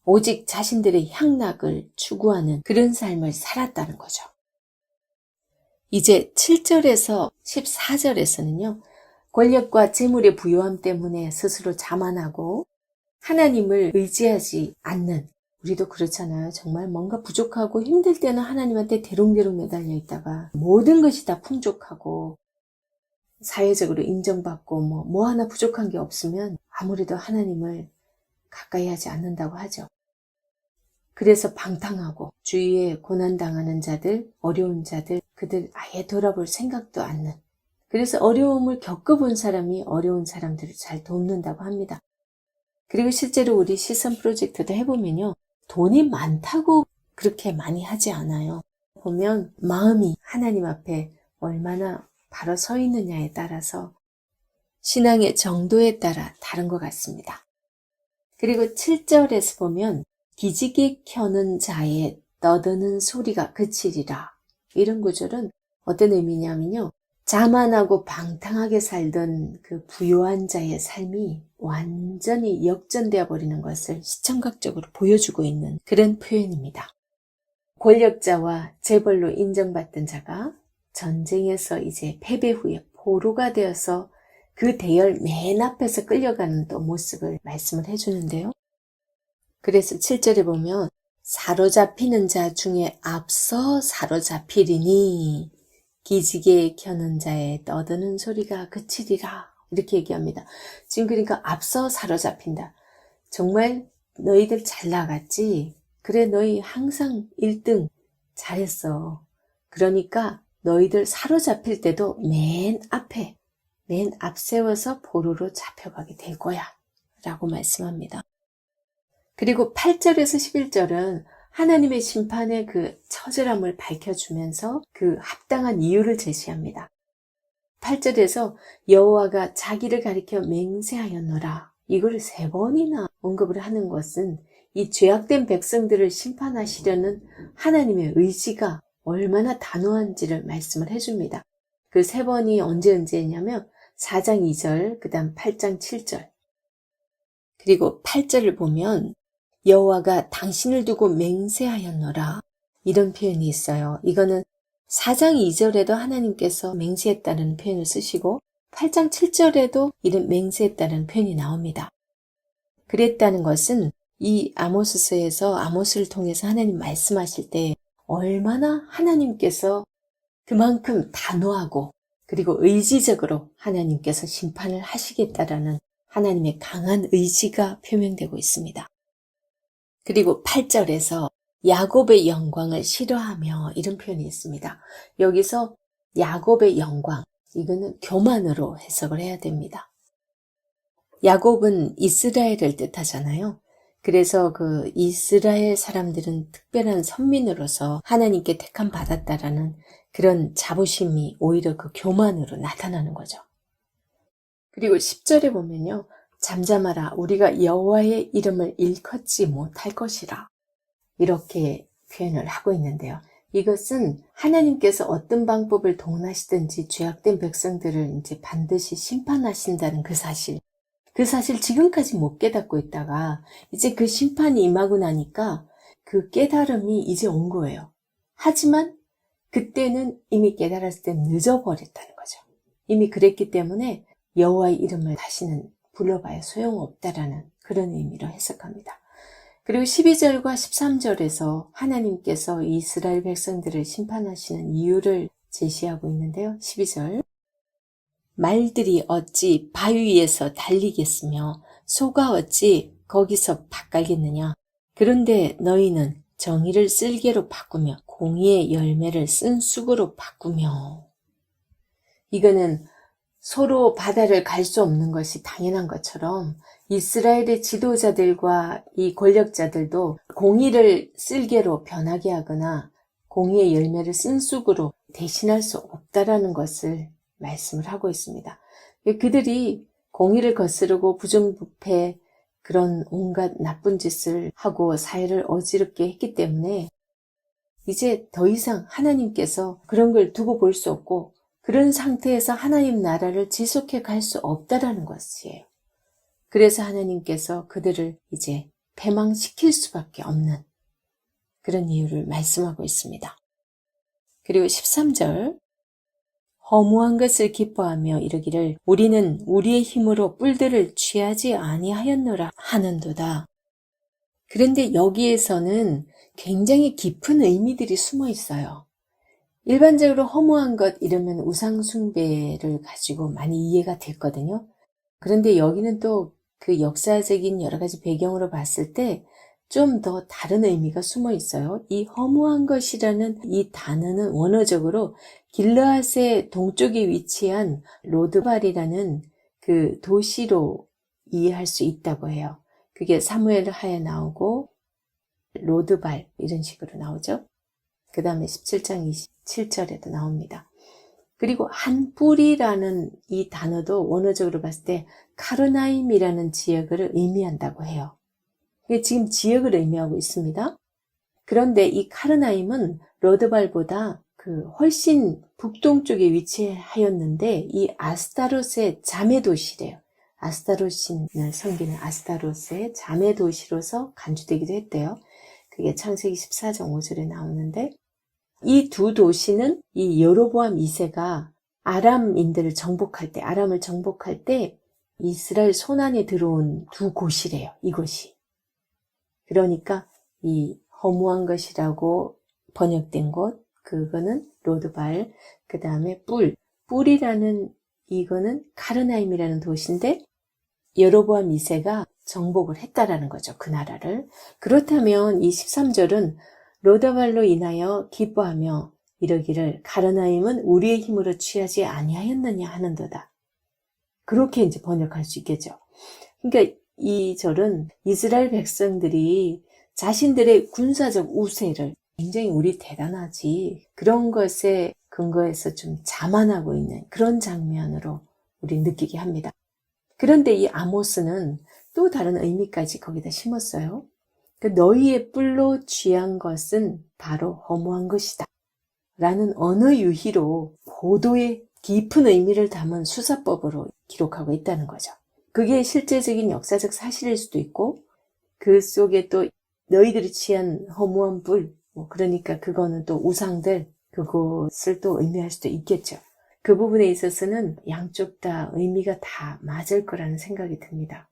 오직 자신들의 향락을 추구하는 그런 삶을 살았다는 거죠. 이제 7절에서 14절에서는요. 권력과 재물의 부요함 때문에 스스로 자만하고 하나님을 의지하지 않는, 우리도 그렇잖아요. 정말 뭔가 부족하고 힘들 때는 하나님한테 대롱대롱 매달려 있다가 모든 것이 다 풍족하고 사회적으로 인정받고 뭐 하나 부족한 게 없으면 아무래도 하나님을 가까이 하지 않는다고 하죠. 그래서 방탕하고 주위에 고난당하는 자들, 어려운 자들, 그들 아예 돌아볼 생각도 않는, 그래서 어려움을 겪어본 사람이 어려운 사람들을 잘 돕는다고 합니다. 그리고 실제로 우리 시선 프로젝트도 해보면요. 돈이 많다고 그렇게 많이 하지 않아요. 보면 마음이 하나님 앞에 얼마나 바로 서 있느냐에 따라서 신앙의 정도에 따라 다른 것 같습니다. 그리고 7절에서 보면 기지개 켜는 자의 떠드는 소리가 그치리라. 이런 구절은 어떤 의미냐면요. 자만하고 방탕하게 살던 그 부요한 자의 삶이 완전히 역전되어 버리는 것을 시청각적으로 보여주고 있는 그런 표현입니다. 권력자와 재벌로 인정받던 자가 전쟁에서 이제 패배 후에 포로가 되어서 그 대열 맨 앞에서 끌려가는 또 모습을 말씀을 해주는데요. 그래서 7절에 보면 사로잡히는 자 중에 앞서 사로잡히리니 기지개 켜는 자의 떠드는 소리가 그치리라. 이렇게 얘기합니다. 지금 그러니까 앞서 사로잡힌다. 정말 너희들 잘 나갔지? 그래 너희 항상 1등 잘했어. 그러니까 너희들 사로잡힐 때도 맨 앞에 맨 앞세워서 포로로 잡혀가게 될 거야. 라고 말씀합니다. 그리고 8절에서 11절은 하나님의 심판의 그 처절함을 밝혀주면서 그 합당한 이유를 제시합니다. 8절에서 여호와가 자기를 가리켜 맹세하였노라. 이걸 3번이나 언급을 하는 것은 이 죄악된 백성들을 심판하시려는 하나님의 의지가 얼마나 단호한지를 말씀을 해줍니다. 그 3번이 언제냐면 4장 2절, 그 다음 8장 7절. 그리고 8절을 보면 여호와가 당신을 두고 맹세하였노라. 이런 표현이 있어요. 이거는 4장 2절에도 하나님께서 맹세했다는 표현을 쓰시고 8장 7절에도 이런 맹세했다는 표현이 나옵니다. 그랬다는 것은 이 아모스서에서 아모스를 통해서 하나님 말씀하실 때 얼마나 하나님께서 그만큼 단호하고 그리고 의지적으로 하나님께서 심판을 하시겠다라는 하나님의 강한 의지가 표명되고 있습니다. 그리고 8절에서 야곱의 영광을 싫어하며 이런 표현이 있습니다. 여기서 야곱의 영광, 이거는 교만으로 해석을 해야 됩니다. 야곱은 이스라엘을 뜻하잖아요. 그래서 그 이스라엘 사람들은 특별한 선민으로서 하나님께 택함 받았다라는 그런 자부심이 오히려 그 교만으로 나타나는 거죠. 그리고 10절에 보면요. 잠잠하라 우리가 여호와의 이름을 일컫지 못할 것이라 이렇게 표현을 하고 있는데요. 이것은 하나님께서 어떤 방법을 동원하시든지 죄악된 백성들을 이제 반드시 심판하신다는 그 사실 지금까지 못 깨닫고 있다가 이제 그 심판이 임하고 나니까 그 깨달음이 이제 온 거예요. 하지만 그때는 이미 깨달았을 때 늦어버렸다는 거죠. 이미 그랬기 때문에 여호와의 이름을 다시는 불러봐야 소용없다라는 그런 의미로 해석합니다. 그리고 12절과 13절에서 하나님께서 이스라엘 백성들을 심판하시는 이유를 제시하고 있는데요. 12절 말들이 어찌 바위 위에서 달리겠으며 소가 어찌 거기서 밭갈겠느냐. 그런데 너희는 정의를 쓸개로 바꾸며 공의의 열매를 쓴 쑥으로 바꾸며. 이거는 서로 바다를 갈 수 없는 것이 당연한 것처럼 이스라엘의 지도자들과 이 권력자들도 공의를 쓸개로 변하게 하거나 공의의 열매를 쓴 쑥으로 대신할 수 없다라는 것을 말씀을 하고 있습니다. 그들이 공의를 거스르고 부정부패 그런 온갖 나쁜 짓을 하고 사회를 어지럽게 했기 때문에 이제 더 이상 하나님께서 그런 걸 두고 볼 수 없고 그런 상태에서 하나님 나라를 지속해 갈 수 없다라는 것이에요. 그래서 하나님께서 그들을 이제 패망시킬 수밖에 없는 그런 이유를 말씀하고 있습니다. 그리고 13절 허무한 것을 기뻐하며 이르기를 우리는 우리의 힘으로 뿔들을 취하지 아니하였노라 하는도다. 그런데 여기에서는 굉장히 깊은 의미들이 숨어 있어요. 일반적으로 허무한 것 이러면 우상 숭배를 가지고 많이 이해가 됐거든요. 그런데 여기는 또 그 역사적인 여러 가지 배경으로 봤을 때 좀 더 다른 의미가 숨어 있어요. 이 허무한 것이라는 이 단어는 원어적으로 길르앗의 동쪽에 위치한 로드발이라는 그 도시로 이해할 수 있다고 해요. 그게 사무엘 하에 나오고 로드발 이런 식으로 나오죠. 그 다음에 17장 27절에도 나옵니다. 그리고 한 뿔이라는 이 단어도 원어적으로 봤을 때 카르나임이라는 지역을 의미한다고 해요. 이게 지금 지역을 의미하고 있습니다. 그런데 이 카르나임은 로드발보다 그 훨씬 북동쪽에 위치하였는데 이 아스타롯의 자매 도시래요. 아스타롯신을 섬기는 아스타롯의 자매 도시로서 간주되기도 했대요. 그게 창세기 14장 5절에 나오는데 이 두 도시는 이 여로보암 2세가 아람인들을 정복할 때, 아람을 정복할 때 이스라엘 손안에 들어온 두 곳이래요. 이곳이. 그러니까 이 허무한 것이라고 번역된 곳, 그거는 로드발, 그 다음에 뿔이라는 이거는 카르나임이라는 도시인데 여로보암 2세가 정복을 했다라는 거죠. 그 나라를. 그렇다면 이 13절은 로드발로 인하여 기뻐하며 이러기를 카르나임은 우리의 힘으로 취하지 아니하였느냐 하는도다. 그렇게 이제 번역할 수 있겠죠. 그러니까 이 절은 이스라엘 백성들이 자신들의 군사적 우세를 굉장히 우리 대단하지 그런 것에 근거해서 좀 자만하고 있는 그런 장면으로 우리 느끼게 합니다. 그런데 이 아모스는 또 다른 의미까지 거기다 심었어요. 너희의 뿔로 취한 것은 바로 허무한 것이다 라는 언어 유희로 보도의 깊은 의미를 담은 수사법으로 기록하고 있다는 거죠. 그게 실제적인 역사적 사실일 수도 있고 그 속에 또 너희들이 취한 허무한 뿔 그러니까 그거는 또 우상들 그것을 또 의미할 수도 있겠죠. 그 부분에 있어서는 양쪽 다 의미가 다 맞을 거라는 생각이 듭니다.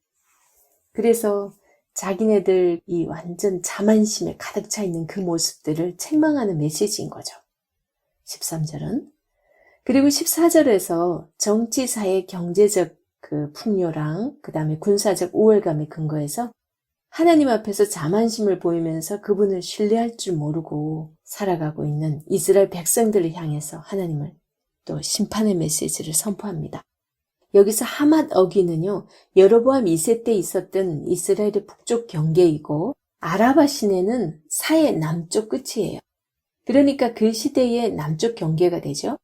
그래서 자기네들 이 완전 자만심에 가득 차 있는 그 모습들을 책망하는 메시지인 거죠. 13절은. 그리고 14절에서 정치, 사회, 경제적 그 풍요랑 그 다음에 군사적 우월감에 근거해서 하나님 앞에서 자만심을 보이면서 그분을 신뢰할 줄 모르고 살아가고 있는 이스라엘 백성들을 향해서 하나님을 또 심판의 메시지를 선포합니다. 여기서 하맛 어기는요, 여로보암 2세 때 있었던 이스라엘의 북쪽 경계이고 아라바 시내는 사해 남쪽 끝이에요. 그러니까 그 시대의 남쪽 경계가 되죠.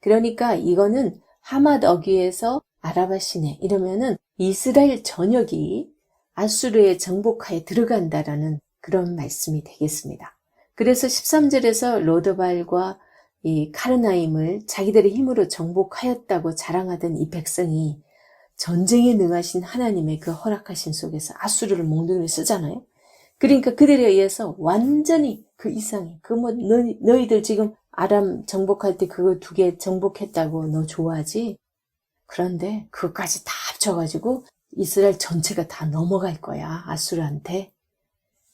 그러니까 이거는 하맛 어기에서 아라바 시내 이러면은 이스라엘 전역이 아수르의 정복하에 들어간다라는 그런 말씀이 되겠습니다. 그래서 13절에서 로드발과 이 카르나임을 자기들의 힘으로 정복하였다고 자랑하던 이 백성이 전쟁에 능하신 하나님의 그 허락하신 속에서 아수르를 몽둥이로 쓰잖아요. 그러니까 그들에 의해서 완전히 그 이상이 너희들 지금 아람 정복할 때 그거 2개 정복했다고 너 좋아하지? 그런데 그것까지 다 합쳐가지고 이스라엘 전체가 다 넘어갈 거야, 아수르한테.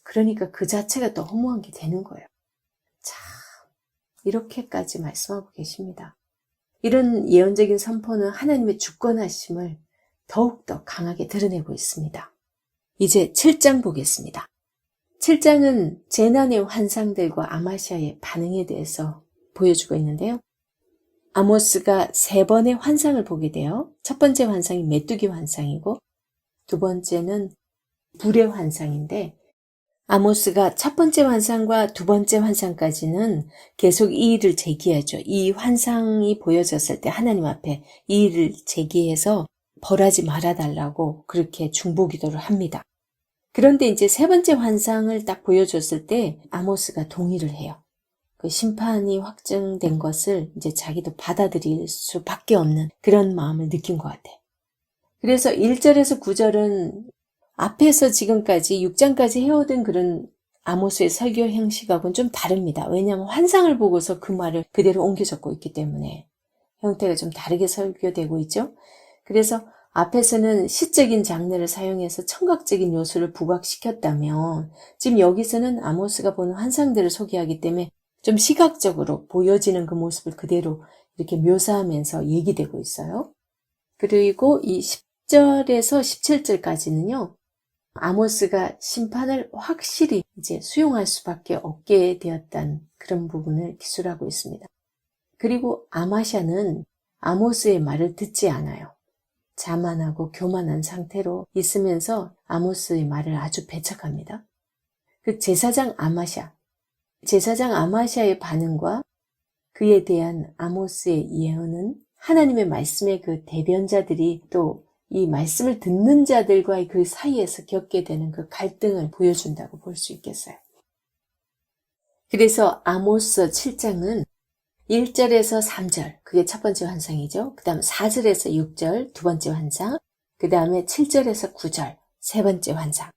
그러니까 그 자체가 또 허무한 게 되는 거예요. 참, 이렇게까지 말씀하고 계십니다. 이런 예언적인 선포는 하나님의 주권하심을 더욱더 강하게 드러내고 있습니다. 이제 7장 보겠습니다. 7장은 재난의 환상들과 아마시아의 반응에 대해서 보여주고 있는데요. 아모스가 3번의 환상을 보게 돼요. 첫 번째 환상이 메뚜기 환상이고 2번째는 불의 환상인데 아모스가 첫 번째 환상과 2번째 환상까지는 계속 이의를 제기하죠. 이 환상이 보여졌을 때 하나님 앞에 이의를 제기해서 벌하지 말아달라고 그렇게 중보기도를 합니다. 그런데 이제 3번째 환상을 딱 보여줬을 때 아모스가 동의를 해요. 그 심판이 확정된 것을 이제 자기도 받아들일 수밖에 없는 그런 마음을 느낀 것 같아요. 그래서 1절에서 9절은 앞에서 지금까지 6장까지 해오던 그런 아모스의 설교 형식하고는 좀 다릅니다. 왜냐하면 환상을 보고서 그 말을 그대로 옮겨 적고 있기 때문에 형태가 좀 다르게 설교되고 있죠. 그래서 앞에서는 시적인 장르를 사용해서 청각적인 요소를 부각시켰다면 지금 여기서는 아모스가 보는 환상들을 소개하기 때문에 좀 시각적으로 보여지는 그 모습을 그대로 이렇게 묘사하면서 얘기되고 있어요. 그리고 이 10절에서 17절까지는요. 아모스가 심판을 확실히 이제 수용할 수밖에 없게 되었다는 그런 부분을 기술하고 있습니다. 그리고 아마샤는 아모스의 말을 듣지 않아요. 자만하고 교만한 상태로 있으면서 아모스의 말을 아주 배척합니다. 그 제사장 아마샤의 반응과 그에 대한 아모스의 예언은 하나님의 말씀의 그 대변자들이 또 이 말씀을 듣는 자들과의 그 사이에서 겪게 되는 그 갈등을 보여준다고 볼 수 있겠어요. 그래서 아모스 7장은 1절에서 3절, 그게 첫 번째 환상이죠. 그 다음 4절에서 6절, 2번째 환상, 그 다음에 7절에서 9절, 3번째 환상,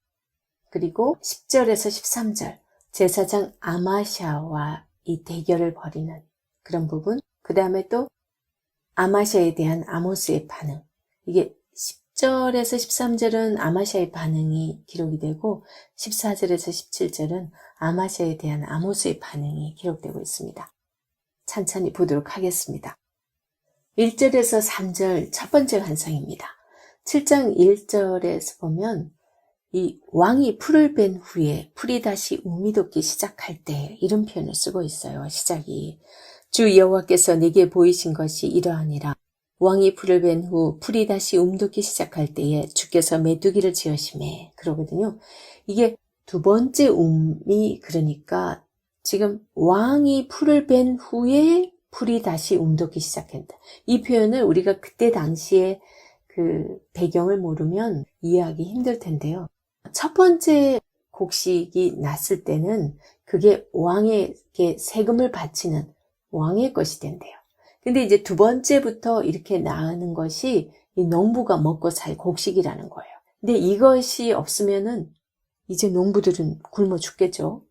그리고 10절에서 13절, 제사장 아마샤와 이 대결을 벌이는 그런 부분, 그 다음에 또 아마샤에 대한 아모스의 반응, 이게 10절에서 13절은 아마샤의 반응이 기록이 되고 14절에서 17절은 아마샤에 대한 아모스의 반응이 기록되고 있습니다. 찬찬히 보도록 하겠습니다. 1절에서 3절 첫 번째 환상입니다. 7장 1절에서 보면 이 왕이 풀을 벤 후에 풀이 다시 우미 돋기 시작할 때 이런 표현을 쓰고 있어요. 시작이 주 여호와께서 내게 보이신 것이 이러하니라. 왕이 풀을 벤 후 풀이 다시 움돋기 시작할 때에 주께서 메뚜기를 지으시매 그러거든요. 이게 2번째 움이 그러니까 지금 왕이 풀을 벤 후에 풀이 다시 움돋기 시작한다. 이 표현을 우리가 그때 당시에 그 배경을 모르면 이해하기 힘들 텐데요. 첫 번째 곡식이 났을 때는 그게 왕에게 세금을 바치는 왕의 것이 된대요. 근데 이제 2번째부터 이렇게 나가는 것이 이 농부가 먹고 살 곡식이라는 거예요. 근데 이것이 없으면은 이제 농부들은 굶어 죽겠죠.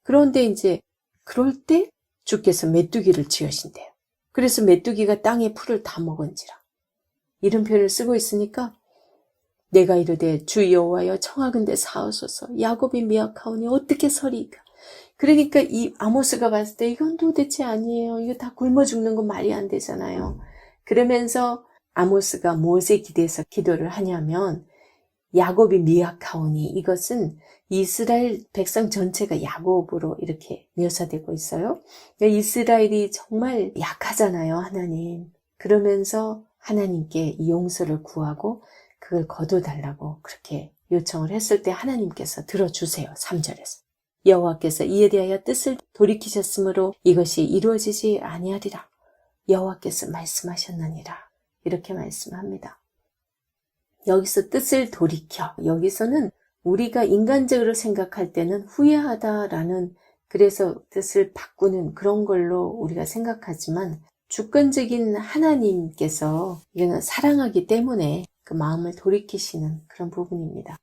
그런데 이제 그럴 때 주께서 메뚜기를 지으신대요. 그래서 메뚜기가 땅의 풀을 다 먹은지라. 이런 표현을 쓰고 있으니까 내가 이르되 주 여호와여 청하건대 사하소서 야곱이 미약하오니 어떻게 서리이까. 그러니까 이 아모스가 봤을 때 이건 도대체 아니에요. 이거 다 굶어 죽는 거 말이 안 되잖아요. 그러면서 아모스가 무엇에 기대서 기도를 하냐면 야곱이 미약하오니 이것은 이스라엘 백성 전체가 야곱으로 이렇게 묘사되고 있어요. 이스라엘이 정말 약하잖아요, 하나님. 그러면서 하나님께 이 용서를 구하고 그걸 거둬달라고 그렇게 요청을 했을 때 하나님께서 들어주세요. 3절에서. 여호와께서 이에 대하여 뜻을 돌이키셨으므로 이것이 이루어지지 아니하리라. 여호와께서 말씀하셨느니라. 이렇게 말씀합니다. 여기서 뜻을 돌이켜. 여기서는 우리가 인간적으로 생각할 때는 후회하다라는, 그래서 뜻을 바꾸는 그런 걸로 우리가 생각하지만 주권적인 하나님께서 이거는 사랑하기 때문에 그 마음을 돌이키시는 그런 부분입니다.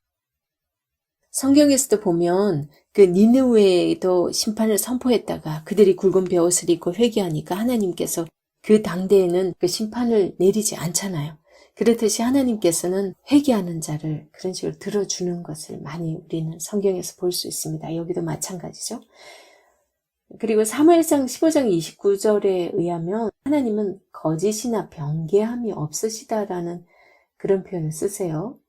성경에서도 보면 그 니느웨에도 심판을 선포했다가 그들이 굵은 베옷을 입고 회개하니까 하나님께서 그 당대에는 그 심판을 내리지 않잖아요. 그렇듯이 하나님께서는 회개하는 자를 그런 식으로 들어주는 것을 많이 우리는 성경에서 볼 수 있습니다. 여기도 마찬가지죠. 그리고 사무엘상 15장 29절에 의하면 하나님은 거짓이나 변개함이 없으시다라는 그런 표현을 쓰세요.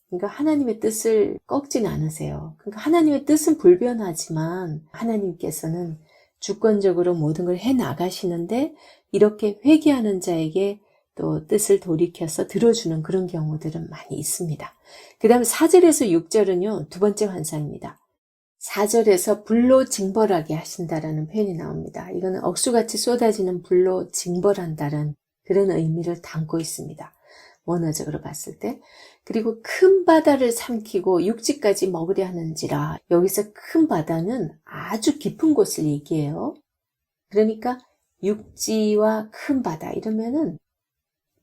그러니까 하나님의 뜻을 꺾진 않으세요. 그러니까 하나님의 뜻은 불변하지만 하나님께서는 주권적으로 모든 걸 해나가시는데 이렇게 회개하는 자에게 또 뜻을 돌이켜서 들어주는 그런 경우들은 많이 있습니다. 그 다음 4절에서 6절은요, 두 번째 환상입니다. 4절에서 불로 징벌하게 하신다라는 표현이 나옵니다. 이거는 억수같이 쏟아지는 불로 징벌한다는 그런 의미를 담고 있습니다. 원어적으로 봤을 때. 그리고 큰 바다를 삼키고 육지까지 먹으려 하는지라. 여기서 큰 바다는 아주 깊은 곳을 얘기해요. 그러니까 육지와 큰 바다 이러면은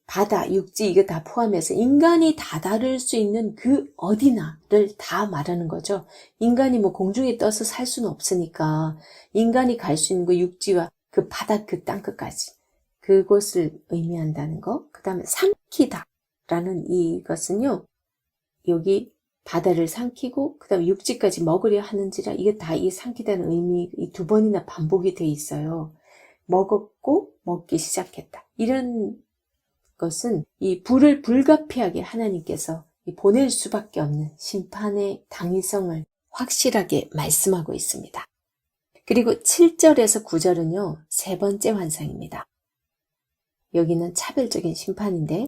바다, 육지 이거 다 포함해서 인간이 다다를 수 있는 그 어디나를 다 말하는 거죠. 인간이 뭐 공중에 떠서 살 수는 없으니까 인간이 갈 수 있는 그 육지와 그 바다 그 땅끝까지 그곳을 의미한다는 거. 그 다음에 삼키다라는 이것은요. 여기 바다를 삼키고 그 다음에 육지까지 먹으려 하는지라 이게 다 이 삼키다는 의미 이 두 번이나 반복이 돼 있어요. 먹었고 먹기 시작했다. 이런 것은 이 불을 불가피하게 하나님께서 보낼 수밖에 없는 심판의 당위성을 확실하게 말씀하고 있습니다. 그리고 7절에서 9절은요. 세 번째 환상입니다. 여기는 차별적인 심판인데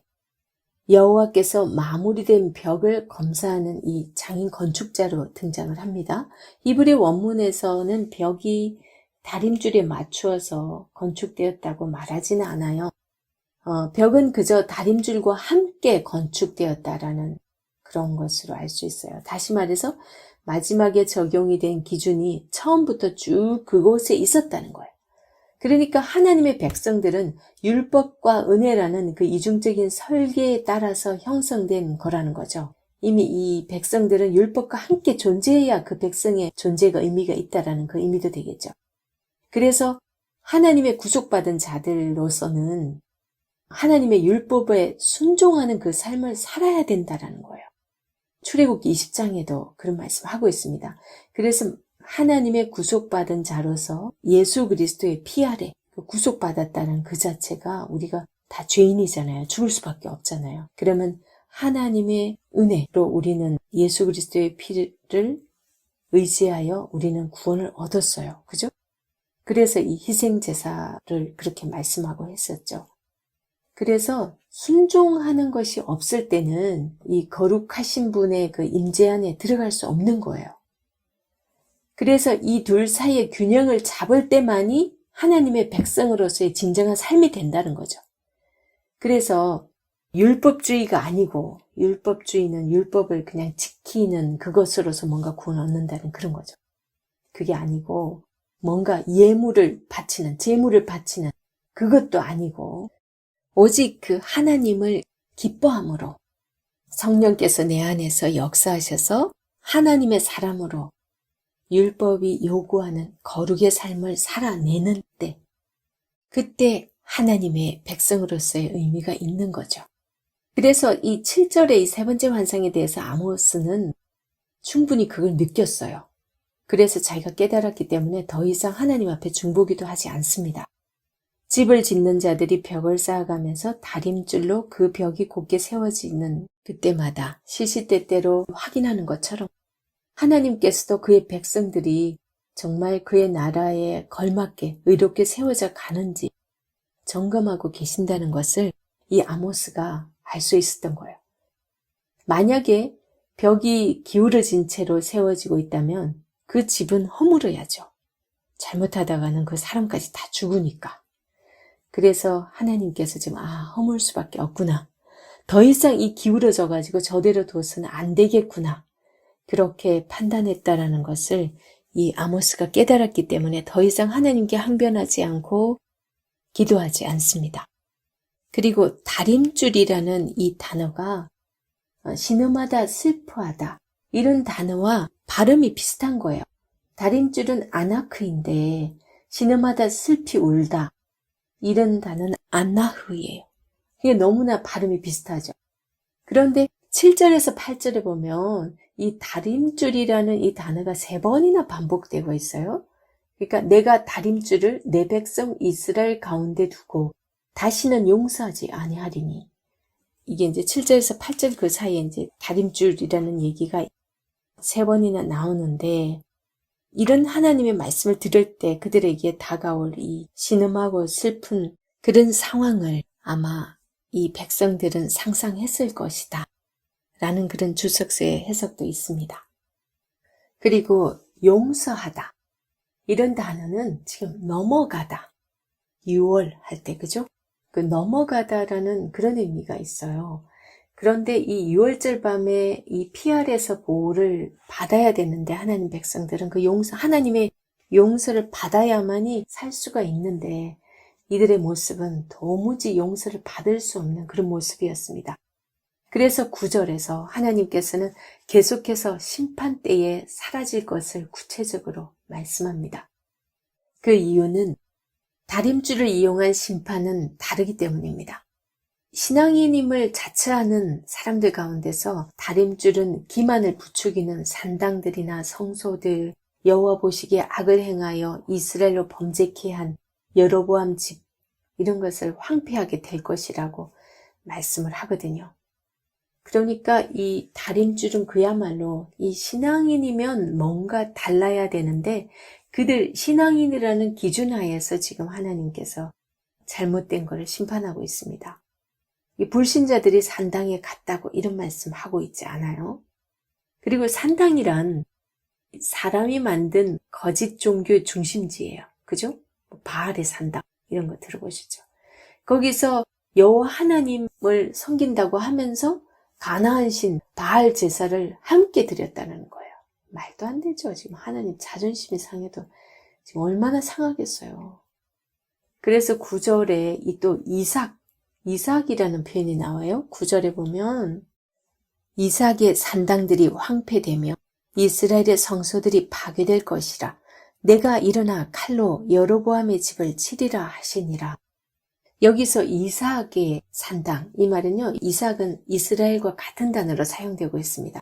여호와께서 마무리된 벽을 검사하는 이 장인 건축자로 등장을 합니다. 히브리 원문에서는 벽이 다림줄에 맞추어서 건축되었다고 말하지는 않아요. 벽은 그저 다림줄과 함께 건축되었다라는 그런 것으로 알 수 있어요. 다시 말해서 마지막에 적용이 된 기준이 처음부터 쭉 그곳에 있었다는 거예요. 그러니까 하나님의 백성들은 율법과 은혜라는 그 이중적인 설계에 따라서 형성된 거라는 거죠. 이미 이 백성들은 율법과 함께 존재해야 그 백성의 존재가 의미가 있다라는 그 의미도 되겠죠. 그래서 하나님의 구속받은 자들로서는 하나님의 율법에 순종하는 그 삶을 살아야 된다라는 거예요. 출애굽기 20장에도 그런 말씀하고 있습니다. 그래서 하나님의 구속받은 자로서 예수 그리스도의 피 아래 구속받았다는 그 자체가 우리가 다 죄인이잖아요. 죽을 수밖에 없잖아요. 그러면 하나님의 은혜로 우리는 예수 그리스도의 피를 의지하여 우리는 구원을 얻었어요. 그죠? 그래서 이 희생제사를 그렇게 말씀하고 했었죠. 그래서 순종하는 것이 없을 때는 이 거룩하신 분의 그 임재 안에 들어갈 수 없는 거예요. 그래서 이 둘 사이의 균형을 잡을 때만이 하나님의 백성으로서의 진정한 삶이 된다는 거죠. 그래서 율법주의가 아니고 율법주의는 율법을 그냥 지키는 그것으로서 뭔가 구원 얻는다는 그런 거죠. 그게 아니고 뭔가 예물을 바치는, 제물을 바치는 그것도 아니고 오직 그 하나님을 기뻐함으로 성령께서 내 안에서 역사하셔서 하나님의 사람으로 율법이 요구하는 거룩의 삶을 살아내는 때, 그때 하나님의 백성으로서의 의미가 있는 거죠. 그래서 이 7절의 이 세 번째 환상에 대해서 아모스는 충분히 그걸 느꼈어요. 그래서 자기가 깨달았기 때문에 더 이상 하나님 앞에 중보기도 하지 않습니다. 집을 짓는 자들이 벽을 쌓아가면서 다림줄로 그 벽이 곧게 세워지는 그때마다 시시때때로 확인하는 것처럼 하나님께서도 그의 백성들이 정말 그의 나라에 걸맞게 의롭게 세워져 가는지 점검하고 계신다는 것을 이 아모스가 알 수 있었던 거예요. 만약에 벽이 기울어진 채로 세워지고 있다면 그 집은 허물어야죠. 잘못하다가는 그 사람까지 다 죽으니까. 그래서 하나님께서 지금 허물 수밖에 없구나. 더 이상 이 기울어져 가지고 저대로 둬서는 안 되겠구나. 그렇게 판단했다라는 것을 이 아모스가 깨달았기 때문에 더 이상 하나님께 항변하지 않고 기도하지 않습니다. 그리고 다림줄이라는 이 단어가 신음하다, 슬퍼하다 이런 단어와 발음이 비슷한 거예요. 다림줄은 아나크인데 신음하다, 슬피 울다 이런 단어는 안나흐예요. 이게 너무나 발음이 비슷하죠. 그런데 7절에서 8절에 보면 이 다림줄이라는 이 단어가 3번이나 반복되고 있어요. 그러니까 내가 다림줄을 내 백성 이스라엘 가운데 두고 다시는 용서하지 아니하리니. 이게 이제 7절에서 8절 그 사이에 이제 다림줄이라는 얘기가 3번이나 나오는데, 이런 하나님의 말씀을 들을 때 그들에게 다가올 이 신음하고 슬픈 그런 상황을 아마 이 백성들은 상상했을 것이다 라는 그런 주석서의 해석도 있습니다. 그리고 용서하다 이런 단어는 지금 넘어가다, 유월할 때 그죠? 그 넘어가다라는 그런 의미가 있어요. 그런데 이 6월절 밤에 이 피 아래서 보호를 받아야 되는데 하나님 백성들은 그 하나님의 용서를 받아야만이 살 수가 있는데 이들의 모습은 도무지 용서를 받을 수 없는 그런 모습이었습니다. 그래서 9절에서 하나님께서는 계속해서 심판 때에 사라질 것을 구체적으로 말씀합니다. 그 이유는 다림줄을 이용한 심판은 다르기 때문입니다. 신앙인임을 자처하는 사람들 가운데서 다림줄은 기만을 부추기는 산당들이나 성소들, 여호와 보시기에 악을 행하여 이스라엘로 범죄케 한 여로보암 집 이런 것을 황폐하게 될 것이라고 말씀을 하거든요. 그러니까 이 다림줄은 그야말로 이 신앙인이면 뭔가 달라야 되는데 그들 신앙인이라는 기준 하에서 지금 하나님께서 잘못된 것을 심판하고 있습니다. 이 불신자들이 산당에 갔다고 이런 말씀하고 있지 않아요. 그리고 산당이란 사람이 만든 거짓 종교의 중심지예요. 그죠? 바알의 산당 이런 거 들어보시죠. 거기서 여호와 하나님을 섬긴다고 하면서 가나안 신 바알 제사를 함께 드렸다는 거예요. 말도 안 되죠. 지금 하나님 자존심이 상해도 지금 얼마나 상하겠어요. 그래서 9절에 이 또 이삭이라는 표현이 나와요. 9절에 보면 이삭의 산당들이 황폐되며 이스라엘의 성소들이 파괴될 것이라. 내가 일어나 칼로 여로보암의 집을 치리라 하시니라. 여기서 이삭의 산당, 이 말은요, 이삭은 이스라엘과 같은 단어로 사용되고 있습니다.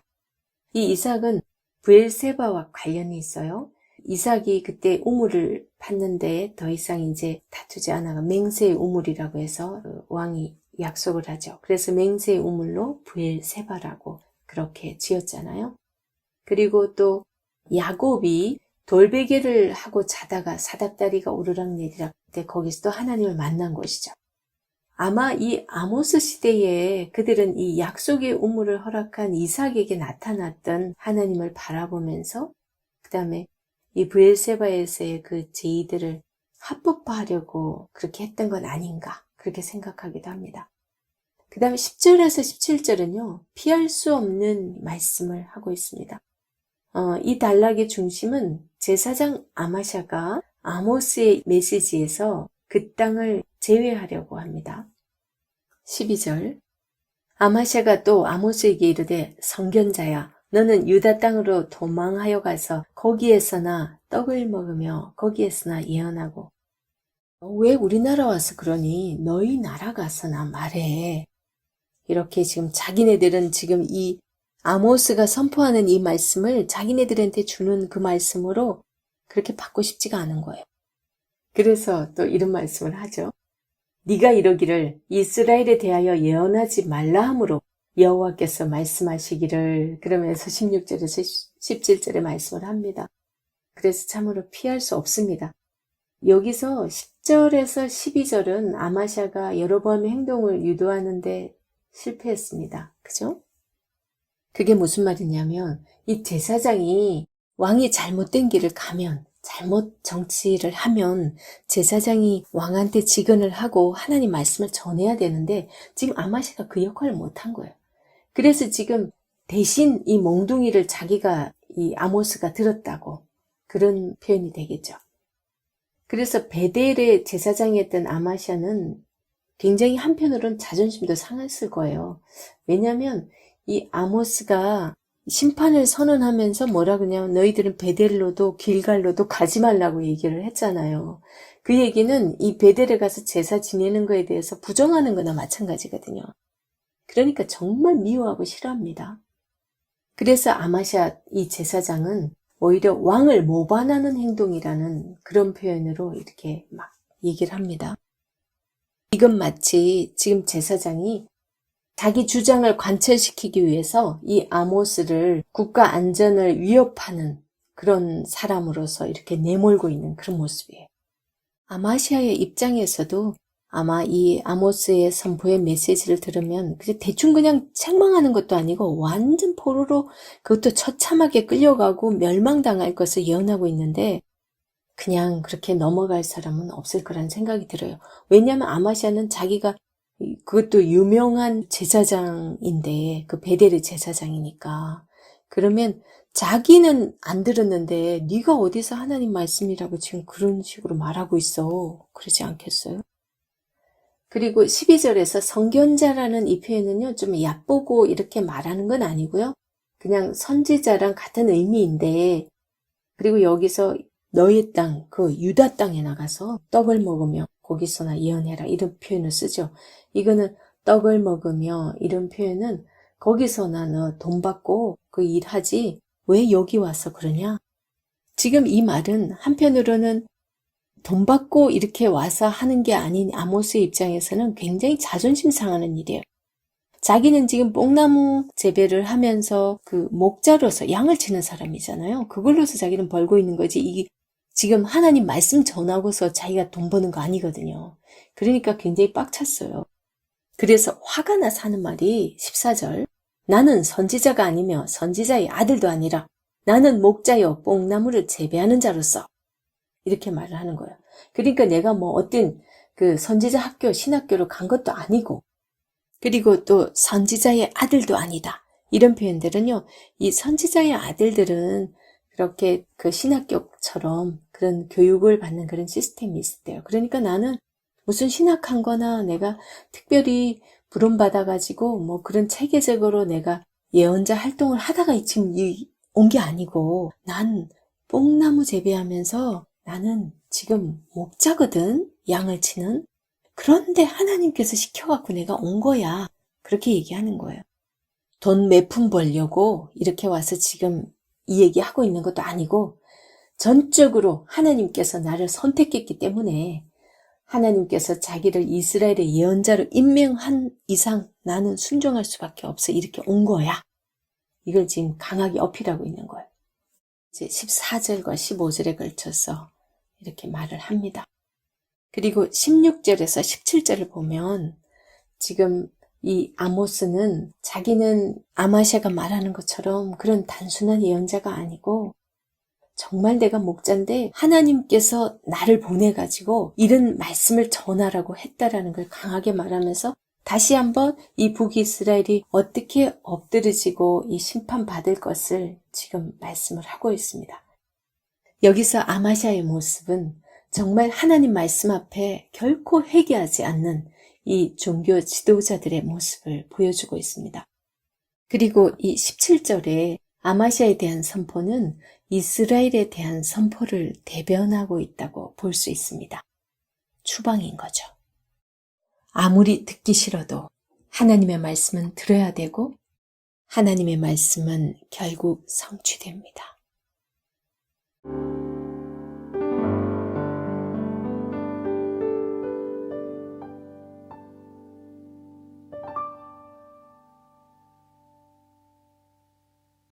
이 이삭은 브엘세바와 관련이 있어요. 이삭이 그때 우물을 팠는데 더 이상 이제 다투지 않아가 맹세의 우물이라고 해서 왕이 약속을 하죠. 그래서 맹세의 우물로 브엘세바라고 그렇게 지었잖아요. 그리고 또 야곱이 돌베개를 하고 자다가 사닥다리가 오르락내리락 때 거기서 또 하나님을 만난 곳이죠. 아마 이 아모스 시대에 그들은 이 약속의 우물을 허락한 이삭에게 나타났던 하나님을 바라보면서 그 다음에 이 브엘세바에서의 그 제의들을 합법화하려고 그렇게 했던 건 아닌가 그렇게 생각하기도 합니다. 그 다음에 10절에서 17절은요. 피할 수 없는 말씀을 하고 있습니다. 이 단락의 중심은 제사장 아마샤가 아모스의 메시지에서 그 땅을 제외하려고 합니다. 12절 아마샤가 또 아모스에게 이르되 선견자야 너는 유다 땅으로 도망하여 가서 거기에서나 떡을 먹으며 거기에서나 예언하고 왜 우리나라 와서 그러니 너희 나라 가서나 말해. 이렇게 지금 자기네들은 지금 이 아모스가 선포하는 이 말씀을 자기네들한테 주는 그 말씀으로 그렇게 받고 싶지가 않은 거예요. 그래서 또 이런 말씀을 하죠. 네가 이러기를 이스라엘에 대하여 예언하지 말라 하므로 여호와께서 말씀하시기를 그러면서 16절에서 17절에 말씀을 합니다. 그래서 참으로 피할 수 없습니다. 여기서 10절에서 12절은 아마샤가 여로보암의 행동을 유도하는데 실패했습니다. 그죠? 그게 무슨 말이냐면 이 제사장이 왕이 잘못된 길을 가면, 잘못 정치를 하면 제사장이 왕한테 직언을 하고 하나님 말씀을 전해야 되는데 지금 아마샤가 그 역할을 못한 거예요. 그래서 지금 대신 이 몽둥이를 자기가 이 아모스가 들었다고, 그런 표현이 되겠죠. 그래서 베델의 제사장이었던 아마샤는 굉장히 한편으로는 자존심도 상했을 거예요. 왜냐하면 이 아모스가 심판을 선언하면서 뭐라 그러냐면 너희들은 베델로도 길갈로도 가지 말라고 얘기를 했잖아요. 그 얘기는 이 베델에 가서 제사 지내는 거에 대해서 부정하는 거나 마찬가지거든요. 그러니까 정말 미워하고 싫어합니다. 그래서 아마샤 이 제사장은 오히려 왕을 모반하는 행동이라는 그런 표현으로 이렇게 막 얘기를 합니다. 이건 마치 지금 제사장이 자기 주장을 관철시키기 위해서 이 아모스를 국가 안전을 위협하는 그런 사람으로서 이렇게 내몰고 있는 그런 모습이에요. 아마시아의 입장에서도 아마 이 아모스의 선포의 메시지를 들으면 대충 그냥 책망하는 것도 아니고 완전 포로로, 그것도 처참하게 끌려가고 멸망당할 것을 예언하고 있는데 그냥 그렇게 넘어갈 사람은 없을 거라는 생각이 들어요. 왜냐하면 아마시아는 자기가, 그것도 유명한 제사장인데 그 베델의 제사장이니까, 그러면 자기는 안 들었는데 네가 어디서 하나님 말씀이라고 지금 그런 식으로 말하고 있어, 그러지 않겠어요? 그리고 12절에서 성견자라는 이 표현은요, 좀 얕보고 이렇게 말하는 건 아니고요, 그냥 선지자랑 같은 의미인데, 그리고 여기서 너희 땅, 그 유다 땅에 나가서 떡을 먹으며 거기서나 예언해라, 이런 표현을 쓰죠. 이거는 떡을 먹으며 이런 표현은 거기서나 너 돈 받고 그 일하지 왜 여기 와서 그러냐? 지금 이 말은 한편으로는 돈 받고 이렇게 와서 하는 게 아닌 아모스의 입장에서는 굉장히 자존심 상하는 일이에요. 자기는 지금 뽕나무 재배를 하면서 그 목자로서 양을 치는 사람이잖아요. 그걸로서 자기는 벌고 있는 거지, 이게 지금 하나님 말씀 전하고서 자기가 돈 버는 거 아니거든요. 그러니까 굉장히 빡쳤어요. 그래서 화가 나서 하는 말이 14절, 나는 선지자가 아니며 선지자의 아들도 아니라 나는 목자여 뽕나무를 재배하는 자로서, 이렇게 말을 하는 거예요. 그러니까 내가 뭐 어떤 그 선지자 학교, 신학교로 간 것도 아니고, 그리고 또 선지자의 아들도 아니다, 이런 표현들은요, 이 선지자의 아들들은 그렇게 그 신학교처럼 그런 교육을 받는 그런 시스템이 있을 때요. 그러니까 나는 무슨 신학한 거나 내가 특별히 부름받아가지고 뭐 그런 체계적으로 내가 예언자 활동을 하다가 지금 온 게 아니고, 난 뽕나무 재배하면서 나는 지금 목자거든, 양을 치는. 그런데 하나님께서 시켜갖고 내가 온 거야, 그렇게 얘기하는 거예요. 돈 몇 푼 벌려고 이렇게 와서 지금 이 얘기하고 있는 것도 아니고, 전적으로 하나님께서 나를 선택했기 때문에 하나님께서 자기를 이스라엘의 예언자로 임명한 이상 나는 순종할 수밖에 없어, 이렇게 온 거야. 이걸 지금 강하게 어필하고 있는 거예요. 이제 14절과 15절에 걸쳐서 이렇게 말을 합니다. 그리고 16절에서 17절을 보면 지금 이 아모스는 자기는 아마샤가 말하는 것처럼 그런 단순한 예언자가 아니고 정말 내가 목자인데 하나님께서 나를 보내가지고 이런 말씀을 전하라고 했다라는 걸 강하게 말하면서 다시 한번 이 북이스라엘이 어떻게 엎드러지고 이 심판받을 것을 지금 말씀을 하고 있습니다. 여기서 아마샤의 모습은 정말 하나님 말씀 앞에 결코 회개하지 않는 이 종교 지도자들의 모습을 보여주고 있습니다. 그리고 이 17절에 아마샤에 대한 선포는 이스라엘에 대한 선포를 대변하고 있다고 볼 수 있습니다. 추방인 거죠. 아무리 듣기 싫어도 하나님의 말씀은 들어야 되고 하나님의 말씀은 결국 성취됩니다.